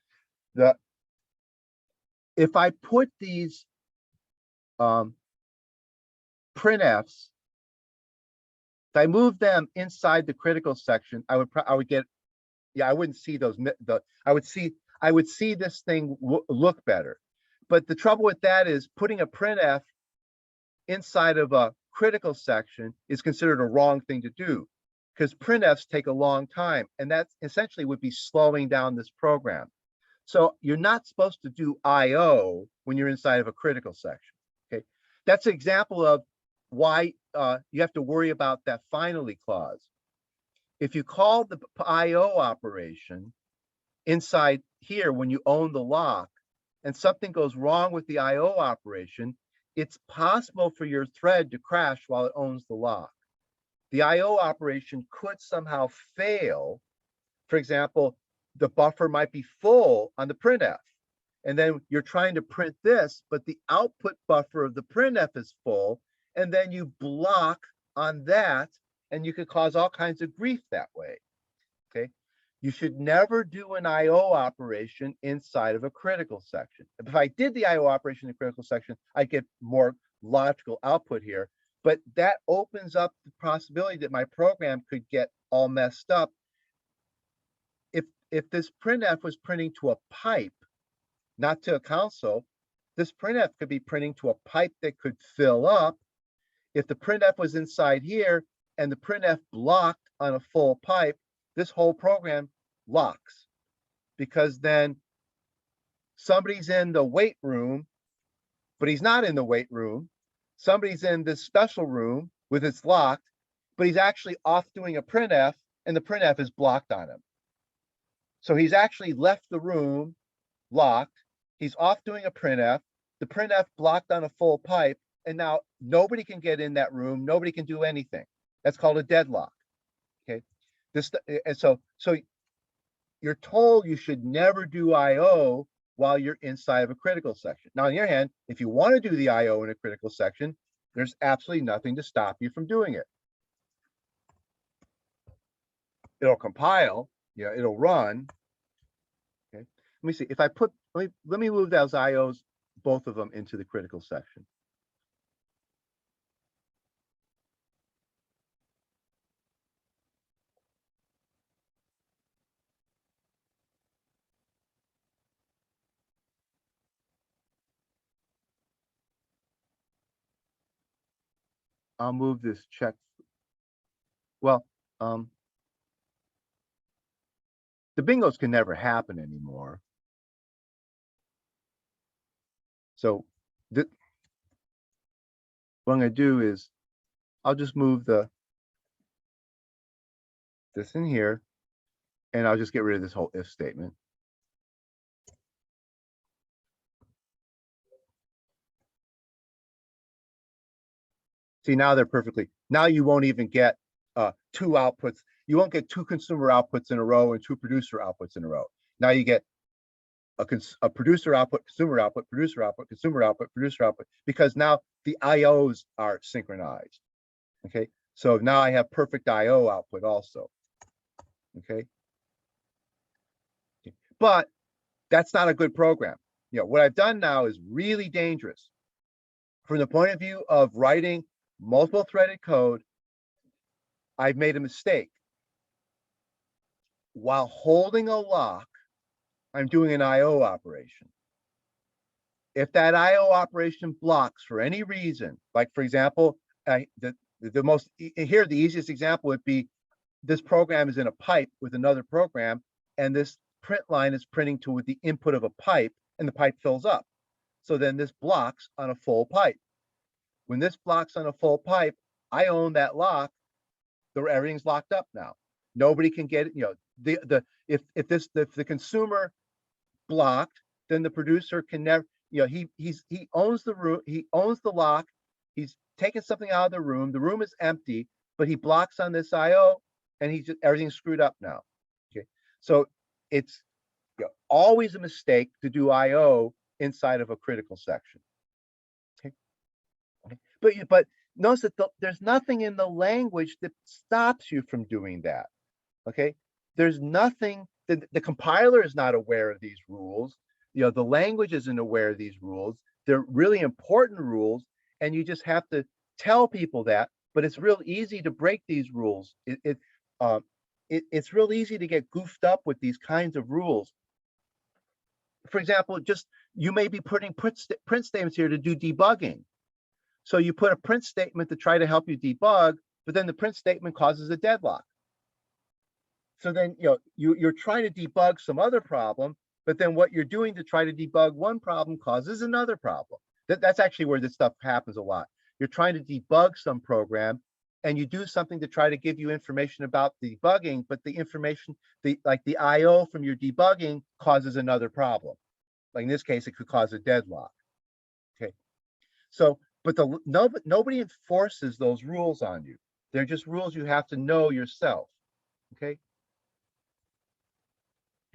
If I put these printfs, if I move them inside the critical section, I would get, I wouldn't see those. I would see this thing look better. But the trouble with that is putting a printf inside of a critical section is considered a wrong thing to do, because printfs take a long time, and that essentially would be slowing down this program. So you're not supposed to do IO when you're inside of a critical section. Okay, that's an example of why you have to worry about that finally clause. If you call the IO operation inside here when you own the lock, and something goes wrong with the IO operation, it's possible for your thread to crash while it owns the lock. The IO operation could somehow fail. For example, the buffer might be full on the printf, and then you're trying to print this, but the output buffer of the printf is full, and then you block on that, and you could cause all kinds of grief that way. Okay, you should never do an IO operation inside of a critical section. If I did the IO operation in the critical section, I'd get more logical output here, but that opens up the possibility that my program could get all messed up. If this printf was printing to a pipe, not to a console, this printf could be printing to a pipe that could fill up. If the printf was inside here and the printf blocked on a full pipe, this whole program locks, because then somebody's in the weight room, but he's not in the weight room. Somebody's in this special room with it's locked, but he's actually off doing a printf, and the printf is blocked on him. So he's actually left the room locked. He's off doing a printf, the printf blocked on a full pipe, and now nobody can get in that room. Nobody can do anything. That's called a deadlock. Okay. So you're told you should never do IO while you're inside of a critical section. Now, on your hand, if you want to do the IO in a critical section, there's absolutely nothing to stop you from doing it. It'll compile, yeah, it'll run. Okay, let me see. If I put, let me move those IOs, both of them, into the critical section. I'll move this check. Well, the bingos can never happen anymore. So what I'm going to do is I'll just move this in here, and I'll just get rid of this whole if statement. See, now they're perfectly, now you won't even get two outputs. You won't get two consumer outputs in a row and two producer outputs in a row. Now you get a producer output, consumer output, producer output, consumer output, producer output, because now the IOs are synchronized. Okay, so now I have perfect IO output also. Okay, but that's not a good program. You know, what I've done now is really dangerous. From the point of view of writing multiple threaded code, I've made a mistake. While holding a lock, I'm doing an IO operation. If that IO operation blocks for any reason, like for example, the easiest example would be this program is in a pipe with another program, and this print line is printing to the input of a pipe, and the pipe fills up. So then this blocks on a full pipe. When this blocks on a full pipe, I own that lock. Everything's locked up now. Nobody can get it. You know, if the consumer blocked, then the producer can never. You know, he owns the room. He owns the lock. He's taken something out of the room. The room is empty, but he blocks on this IO, and everything's screwed up now. Okay, so it's always a mistake to do IO inside of a critical section. Okay, but notice that there's nothing in the language that stops you from doing that. Okay, there's nothing. The compiler is not aware of these rules. You know, the language isn't aware of these rules. They're really important rules, and you just have to tell people that. But it's real easy to break these rules. It's real easy to get goofed up with these kinds of rules. For example, you may be putting print statements here to do debugging. So you put a print statement to try to help you debug, but then the print statement causes a deadlock. So then you're trying to debug some other problem, but then what you're doing to try to debug one problem causes another problem. That's actually where this stuff happens a lot. You're trying to debug some program, and you do something to try to give you information about debugging, but the information, like the IO from your debugging, causes another problem. Like in this case, it could cause a deadlock. Okay, so but nobody enforces those rules on you. They're just rules you have to know yourself. Okay.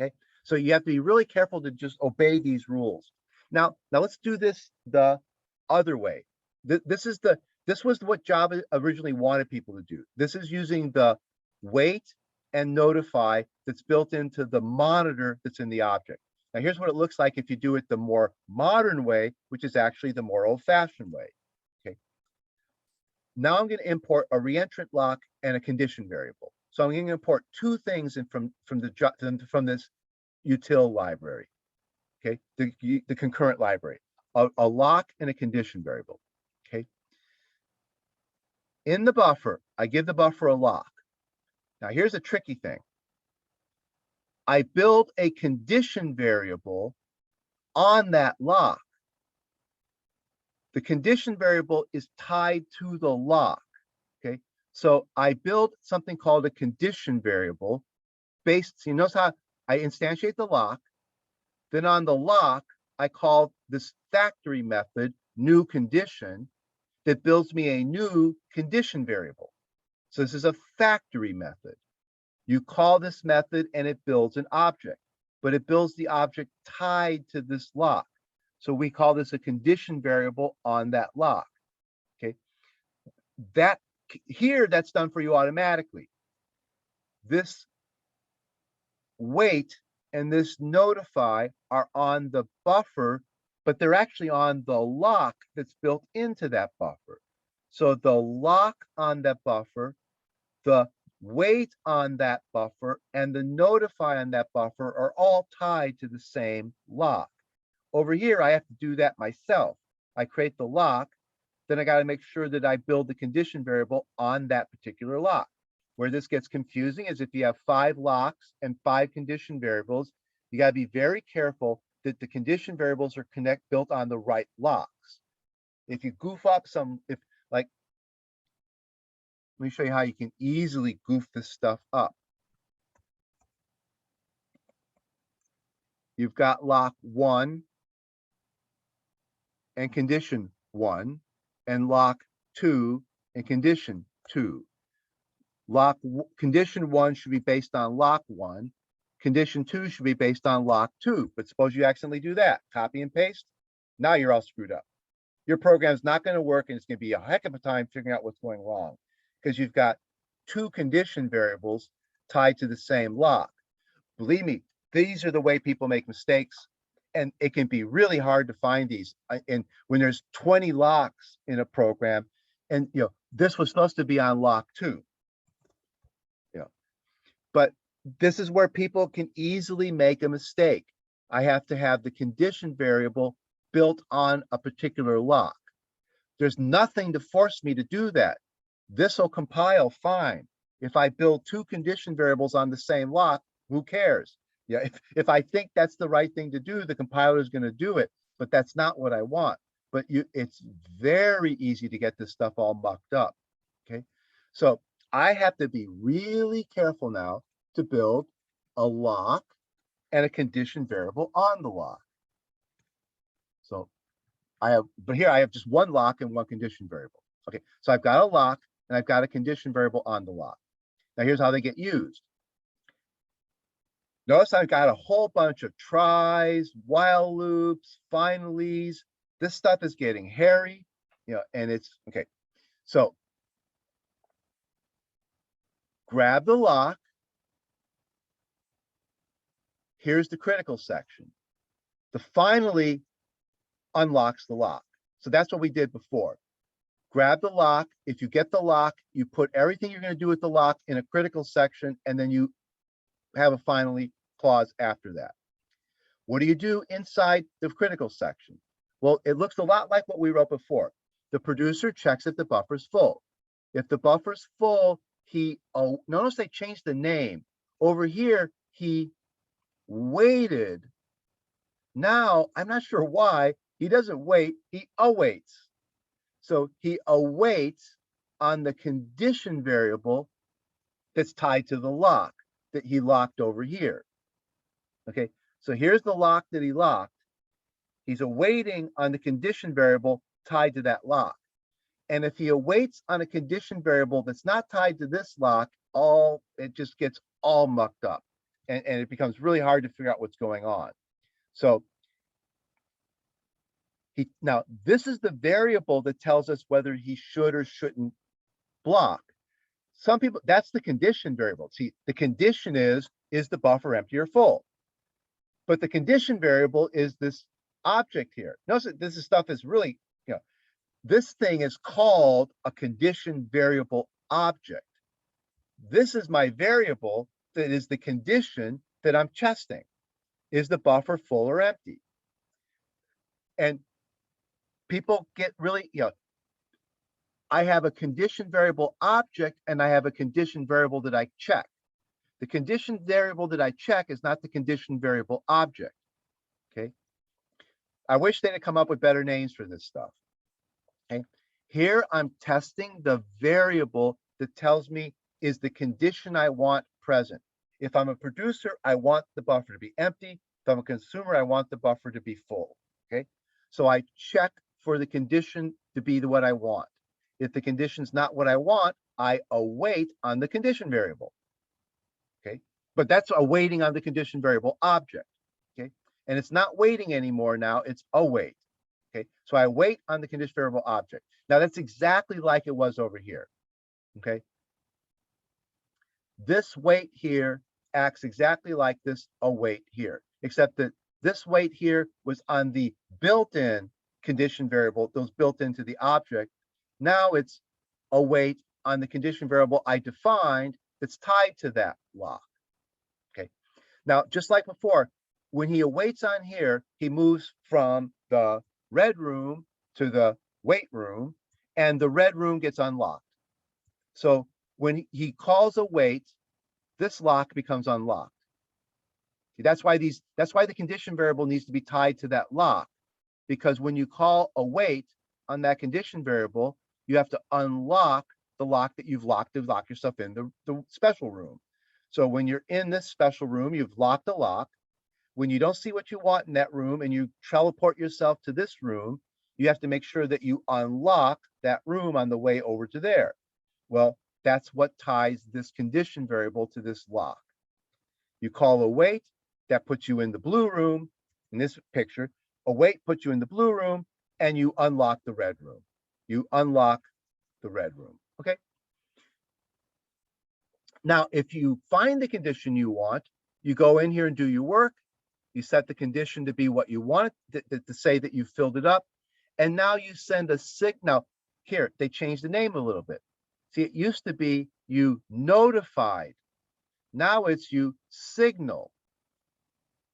Okay. So you have to be really careful to just obey these rules. Now let's do this the other way. This was what Java originally wanted people to do. This is using the wait and notify that's built into the monitor that's in the object. Now here's what it looks like if you do it the more modern way, which is actually the more old-fashioned way. Okay. Now I'm going to import a reentrant lock and a condition variable. So I'm going to import two things in from this util library. Okay, the concurrent library, a lock and a condition variable. Okay. In the buffer, I give the buffer a lock. Now here's a tricky thing. I build a condition variable on that lock. The condition variable is tied to the lock. Okay, so I build something called a condition variable based, so you notice how I instantiate the lock. Then on the lock, I call this factory method new condition that builds me a new condition variable. So this is a factory method. You call this method and it builds an object, but it builds the object tied to this lock. So we call this a condition variable on that lock. Okay. That's done for you automatically. This wait and this notify are on the buffer, but they're actually on the lock that's built into that buffer. So the lock on that buffer, the wait on that buffer, and the notify on that buffer are all tied to the same lock. Over here, I have to do that myself. I create the lock, then I got to make sure that I build the condition variable on that particular lock. Where this gets confusing is if you have 5 locks and 5 condition variables, you got to be very careful that the condition variables are built on the right locks. If you goof up let me show you how you can easily goof this stuff up. You've got lock 1 and condition 1 and lock 2 and condition 2. Condition 1 should be based on lock 1. Condition 2 should be based on lock 2. But suppose you accidentally do that. Copy and paste. Now you're all screwed up. Your program's not going to work, and it's going to be a heck of a time figuring out what's going wrong because you've got 2 condition variables tied to the same lock. Believe me, these are the way people make mistakes, and it can be really hard to find these. And when there's 20 locks in a program, and this was supposed to be on lock 2. But this is where people can easily make a mistake. I have to have the condition variable built on a particular lock. There's nothing to force me to do that. This will compile fine. If I build 2 condition variables on the same lock, who cares? Yeah, if I think that's the right thing to do, the compiler is going to do it, but that's not what I want. But it's very easy to get this stuff all mucked up. Okay, so I have to be really careful now to build a lock and a condition variable on the lock. So here I have just one lock and one condition variable. Okay, so I've got a lock and I've got a condition variable on the lock. Now here's how they get used. Notice I've got a whole bunch of tries, while loops, finallys. This stuff is getting hairy, and it's okay. So grab the lock. Here's the critical section. The finally unlocks the lock. So that's what we did before. Grab the lock. If you get the lock, you put everything you're going to do with the lock in a critical section, and then you have a finally clause after that. What do you do inside the critical section? Well, it looks a lot like what we wrote before. The producer checks if the buffer's full. If the buffer's full, notice they changed the name. Over here, he waited. Now, I'm not sure why, he doesn't wait, he awaits. So he awaits on the condition variable that's tied to the lock that he locked over here. Okay, so here's the lock that he locked. He's awaiting on the condition variable tied to that lock. And if he awaits on a condition variable that's not tied to this lock, it just gets all mucked up. And it becomes really hard to figure out what's going on. So now this is the variable that tells us whether he should or shouldn't block. Some people, that's the condition variable. See, the condition is the buffer empty or full? But the condition variable is this object here. Notice that this stuff is really, this thing is called a condition variable object. This is my variable that is the condition that I'm testing. Is the buffer full or empty? And people get really, I have a condition variable object and I have a condition variable that I check. The condition variable that I check is not the condition variable object. Okay. I wish they'd come up with better names for this stuff. Okay. Here I'm testing the variable that tells me is the condition I want present. If I'm a producer, I want the buffer to be empty. If I'm a consumer, I want the buffer to be full. Okay. So I check for the condition to be what I want. If the condition's not what I want, I await on the condition variable. Okay. But that's awaiting on the condition variable object. Okay. And it's not waiting anymore now, it's await. Okay. So I wait on the condition variable object. Now that's exactly like it was over here. Okay. This wait here acts exactly like this await here, except that this wait here was on the built-in condition variable, those built into the object. Now it's await on the condition variable I defined that's tied to that lock. Okay. Now, just like before, when he awaits on here, he moves from the red room to the wait room, and the red room gets unlocked. So when he calls await, this lock becomes unlocked. See, that's why the condition variable needs to be tied to that lock, because when you call await on that condition variable, you have to unlock the lock that you've locked to lock yourself in the special room. So when you're in this special room, you've locked the lock. When you don't see what you want in that room and you teleport yourself to this room, you have to make sure that you unlock that room on the way over to there. Well, that's what ties this condition variable to this lock. You call await, that puts you in the blue room. In this picture, await puts you in the blue room, and you unlock the red room. You unlock the red room. Okay. Now, if you find the condition you want, you go in here and do your work. You set the condition to be what you want it to say that you filled it up. And now you send a signal. Here, they changed the name a little bit. See, it used to be you notified. Now it's you signal.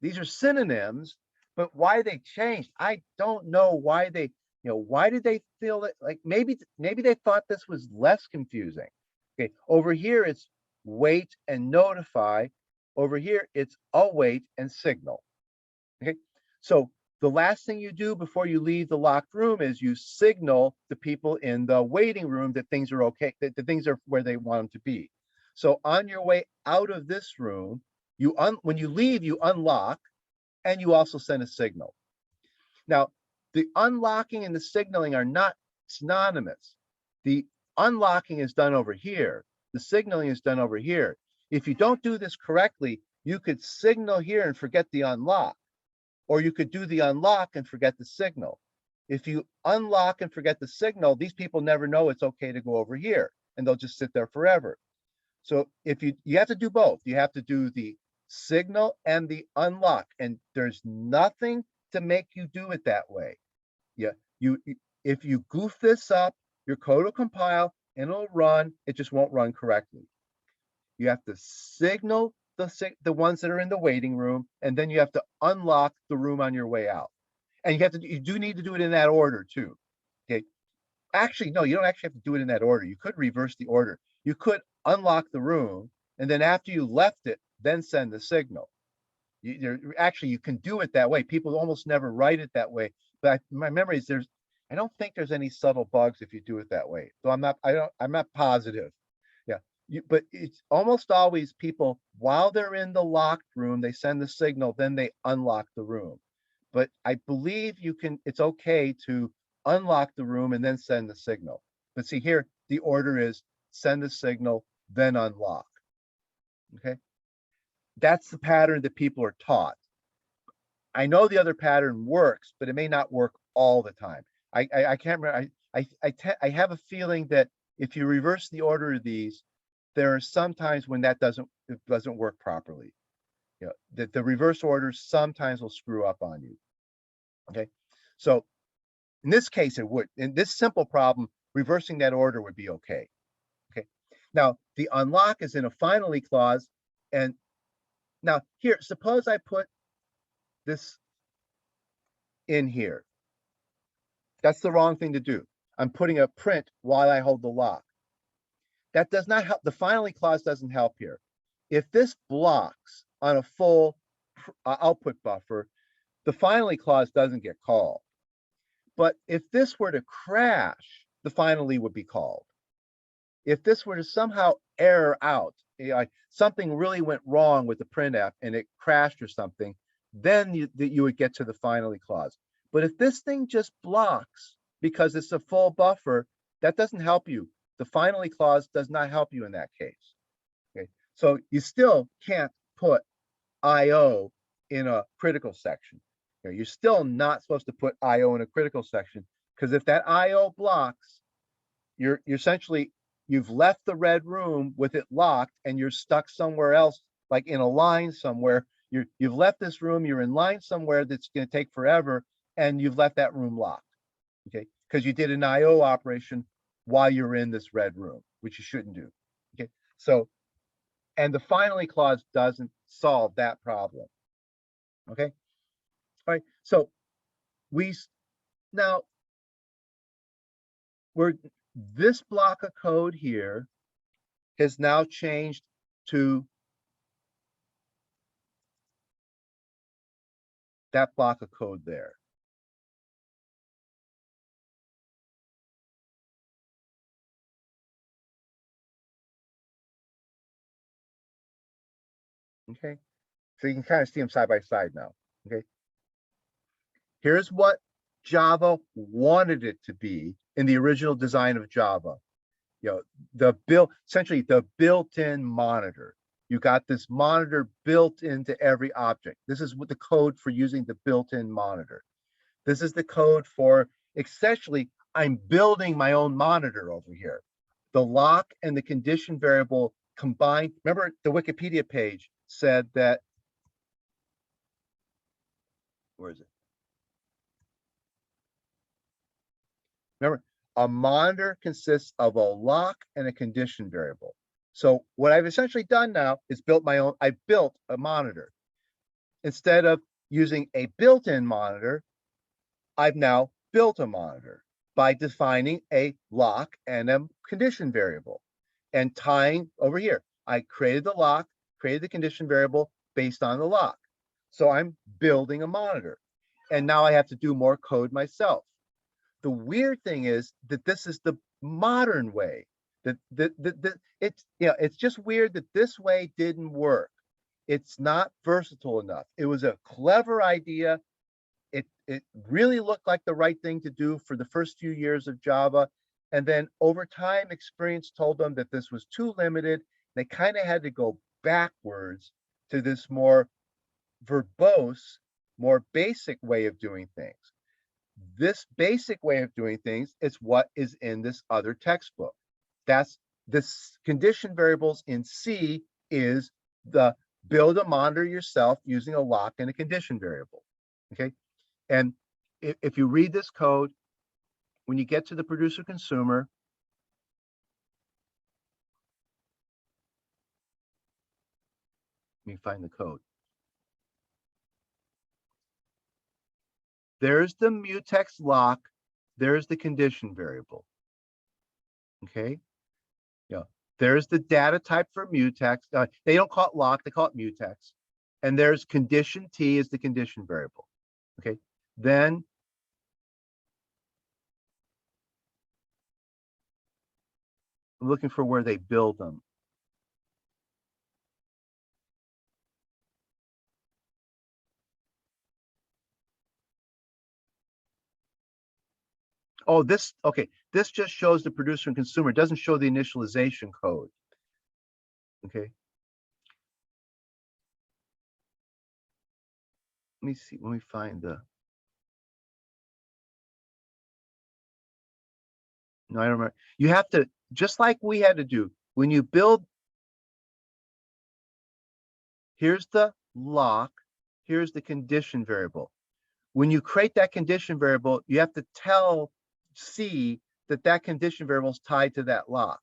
These are synonyms, but why they changed, I don't know why they, why did they feel that, like maybe they thought this was less confusing. Okay, over here it's wait and notify. Over here it's await and signal. Okay, so the last thing you do before you leave the locked room is you signal the people in the waiting room that things are okay, that the things are where they want them to be. So on your way out of this room, when you leave, you unlock, and you also send a signal. Now, the unlocking and the signaling are not synonymous. The unlocking is done over here. The signaling is done over here. If you don't do this correctly, you could signal here and forget the unlock, or you could do the unlock and forget the signal. If you unlock and forget the signal, these people never know it's okay to go over here, and they'll just sit there forever. So if you have to do both. You have to do the signal and the unlock, and there's nothing to make you do it that way. Yeah, if you goof this up, your code will compile and it'll run. It just won't run correctly. You have to signal the ones that are in the waiting room, and then you have to unlock the room on your way out. And you do need to do it in that order too. Okay. Actually, no, you don't actually have to do it in that order. You could reverse the order. You could unlock the room, and then after you left it, then send the signal. Actually, you can do it that way. People almost never write it that way. But my memory is I don't think there's any subtle bugs if you do it that way. So I'm not positive. Yeah. But it's almost always people, while they're in the locked room, they send the signal, then they unlock the room. But I believe it's okay to unlock the room and then send the signal. But see here, the order is send the signal, then unlock. Okay. That's the pattern that people are taught. I know the other pattern works, but it may not work all the time. I can't remember. I have a feeling that if you reverse the order of these, there are some times when it doesn't work properly. You know, that the reverse orders sometimes will screw up on you. Okay. So in this case, it would. In this simple problem, reversing that order would be okay. Okay. Now the unlock is in a finally clause. And now here, suppose I put this in here. That's the wrong thing to do. I'm putting a print while I hold the lock. That does not help. The finally clause doesn't help here. If this blocks on a full output buffer, the finally clause doesn't get called. But if this were to crash, the finally would be called. If this were to somehow error out, something really went wrong with the printf and it crashed or something, then you would get to the finally clause. But if this thing just blocks because it's a full buffer, that doesn't help you. The finally clause does not help you in that case. Okay, so you still can't put IO in a critical section. You're still not supposed to put IO in a critical section, because if that IO blocks, you're essentially, you've left the red room with it locked and you're stuck somewhere else, like in a line somewhere. You've left this room, you're in line somewhere that's going to take forever, and you've left that room locked. Okay, because you did an IO operation while you're in this red room, which you shouldn't do. Okay, so, and the finally clause doesn't solve that problem. Okay, all right, so now this block of code here has now changed to that block of code there. Okay, so you can kind of see them side by side now. Okay, here's what Java wanted it to be in the original design of Java. You know, essentially the built-in monitor. You got this monitor built into every object. This is what the code for using the built-in monitor. This is the code for, essentially, I'm building my own monitor over here. The lock and the condition variable combined. Remember, the Wikipedia page said that, where is it? Remember, a monitor consists of a lock and a condition variable. So what I've essentially done now is I built a monitor. Instead of using a built-in monitor, I've now built a monitor by defining a lock and a condition variable and tying over here. I created the lock, created the condition variable based on the lock. So I'm building a monitor. And now I have to do more code myself. The weird thing is that this is the modern way. It's just weird that this way didn't work. It's not versatile enough. It was a clever idea. It really looked like the right thing to do for the first few years of Java. And then over time, experience told them that this was too limited. They kind of had to go backwards to this more verbose, more basic way of doing things. This basic way of doing things is what is in this other textbook. That's this condition variables in C is the build a monitor yourself using a lock and a condition variable. Okay. And if you read this code, when you get to the producer consumer, let me find the code. There's the mutex lock. There's the condition variable. Okay. Yeah. There's the data type for mutex. They don't call it lock, they call it mutex. And there's condition T is the condition variable. Okay. Then I'm looking for where they build them. Oh, okay. This just shows the producer and consumer. It doesn't show the initialization code. Okay. Let me see. Let me find the. No, I don't remember. You have to, just like we had to do when you build. Here's the lock. Here's the condition variable. When you create that condition variable, you have to tell C that that condition variable is tied to that lock.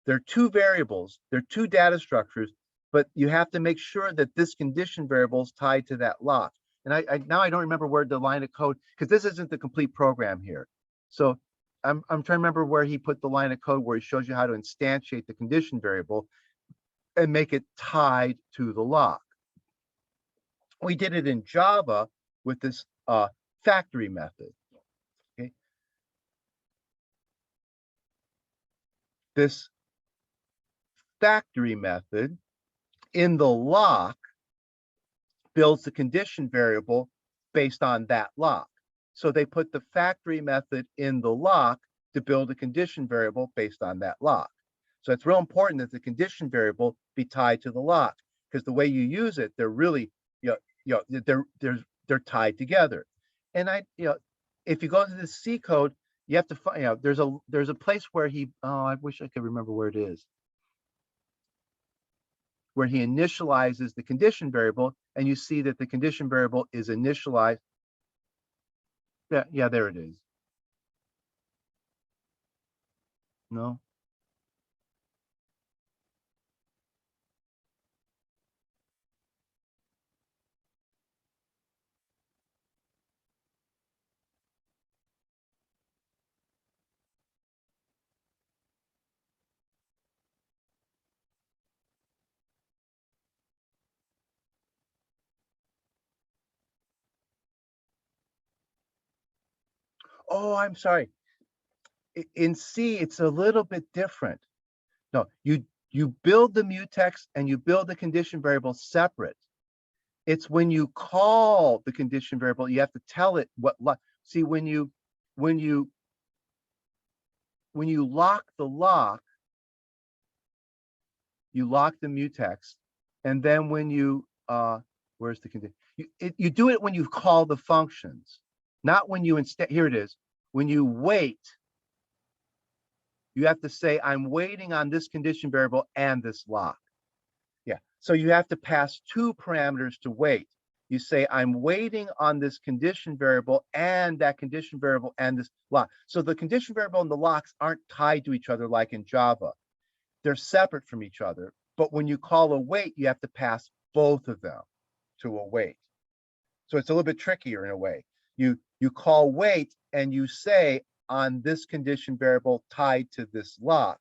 They're two variables, they're two data structures, but you have to make sure that this condition variable is tied to that lock. And now I don't remember where the line of code, because this isn't the complete program here. So I'm trying to remember where he put the line of code where he shows you how to instantiate the condition variable and make it tied to the lock. We did it in Java with this factory method. Okay. This factory method in the lock builds the condition variable based on that lock. So they put the factory method in the lock to build a condition variable based on that lock. So it's real important that the condition variable be tied to the lock, because the way you use it, they're really, they're tied together. And if you go to the C code, you have to find, there's a place where I wish I could remember where it is, where he initializes the condition variable, and you see that the condition variable is initialized. Yeah, there it is. No. Oh, I'm sorry. In C, it's a little bit different. No, you build the mutex and you build the condition variable separate. It's when you call the condition variable, you have to tell it what. See, when you lock the lock, you lock the mutex, and then when you where's the condition? You do it when you call the functions, not when you instead. Here it is. When you wait, you have to say, I'm waiting on this condition variable and this lock. Yeah. So you have to pass two parameters to wait. You say, I'm waiting on this condition variable and that condition variable and this lock. So the condition variable and the locks aren't tied to each other like in Java. They're separate from each other. But when you call await, you have to pass both of them to await. So it's a little bit trickier in a way. You call wait and you say on this condition variable tied to this lock.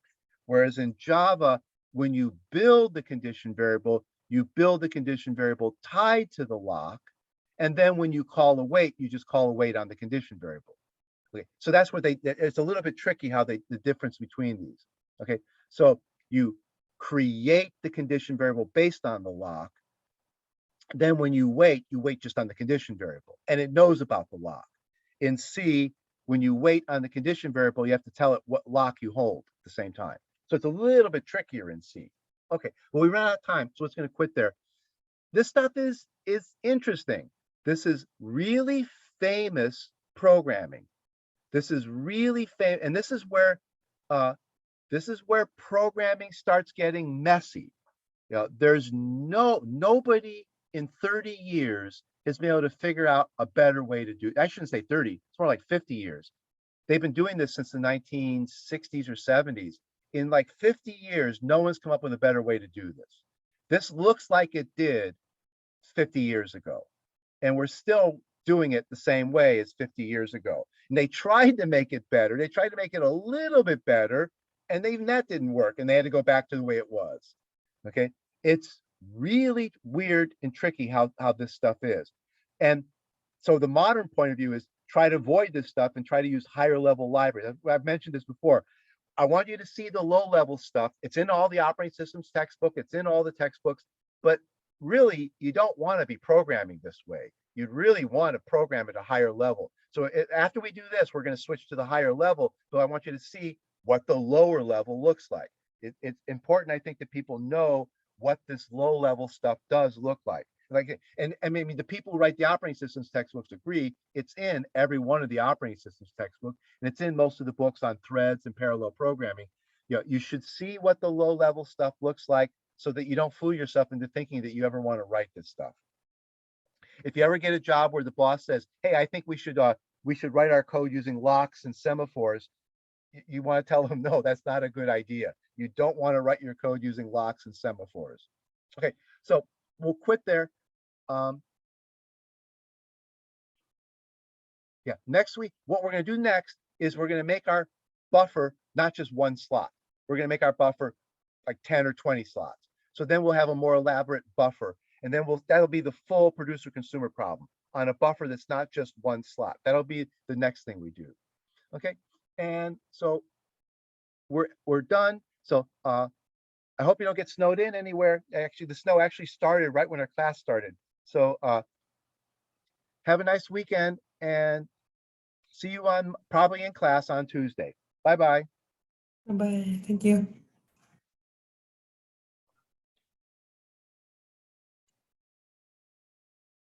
Whereas in Java, when you build the condition variable, you build the condition variable tied to the lock. And then when you call await, you just call await on the condition variable. Okay. So that's where it's a little bit tricky how the difference between these. Okay. So you create the condition variable based on the lock. Then when you wait just on the condition variable, and it knows about the lock. In C, when you wait on the condition variable, you have to tell it what lock you hold at the same time. So it's a little bit trickier in C. Okay, well, we ran out of time, so it's going to quit there. This stuff is interesting. This is really famous programming. This is really famous, and this is where programming starts getting messy. There's nobody in 30 years has been able to figure out a better way to do it. I shouldn't say 30, it's more like 50 years. They've been doing this since the 1960s or 70s. In like 50 years, no one's come up with a better way to do this. This looks like it did 50 years ago. And we're still doing it the same way as 50 years ago. And they tried to make it better. They tried to make it a little bit better, and even that didn't work. And they had to go back to the way it was. Okay. It's really weird and tricky how this stuff is. And so the modern point of view is try to avoid this stuff and try to use higher level libraries. I've mentioned this before. I want you to see the low level stuff. It's in all the operating systems textbook. It's in all the textbooks, but really you don't want to be programming this way. You'd really want to program at a higher level. So after we do this, we're going to switch to the higher level. So I want you to see what the lower level looks like. It's important, I think, that people know what this low level stuff does look like. And I mean, the people who write the operating systems textbooks agree it's in every one of the operating systems textbooks, and it's in most of the books on threads and parallel programming. You should see what the low level stuff looks like so that you don't fool yourself into thinking that you ever want to write this stuff. If you ever get a job where the boss says, hey, I think we should write our code using locks and semaphores, you want to tell them, no, that's not a good idea. You don't want to write your code using locks and semaphores. Okay, so we'll quit there. Yeah, next week, what we're going to do next is we're going to make our buffer not just one slot. We're going to make our buffer like 10 or 20 slots. So then we'll have a more elaborate buffer, and then that'll be the full producer consumer problem on a buffer that's not just one slot. That'll be the next thing we do. Okay, and so we're done. So I hope you don't get snowed in anywhere. Actually, the snow actually started right when our class started. So have a nice weekend, and see you probably in class on Tuesday. Bye-bye. Bye. Thank you.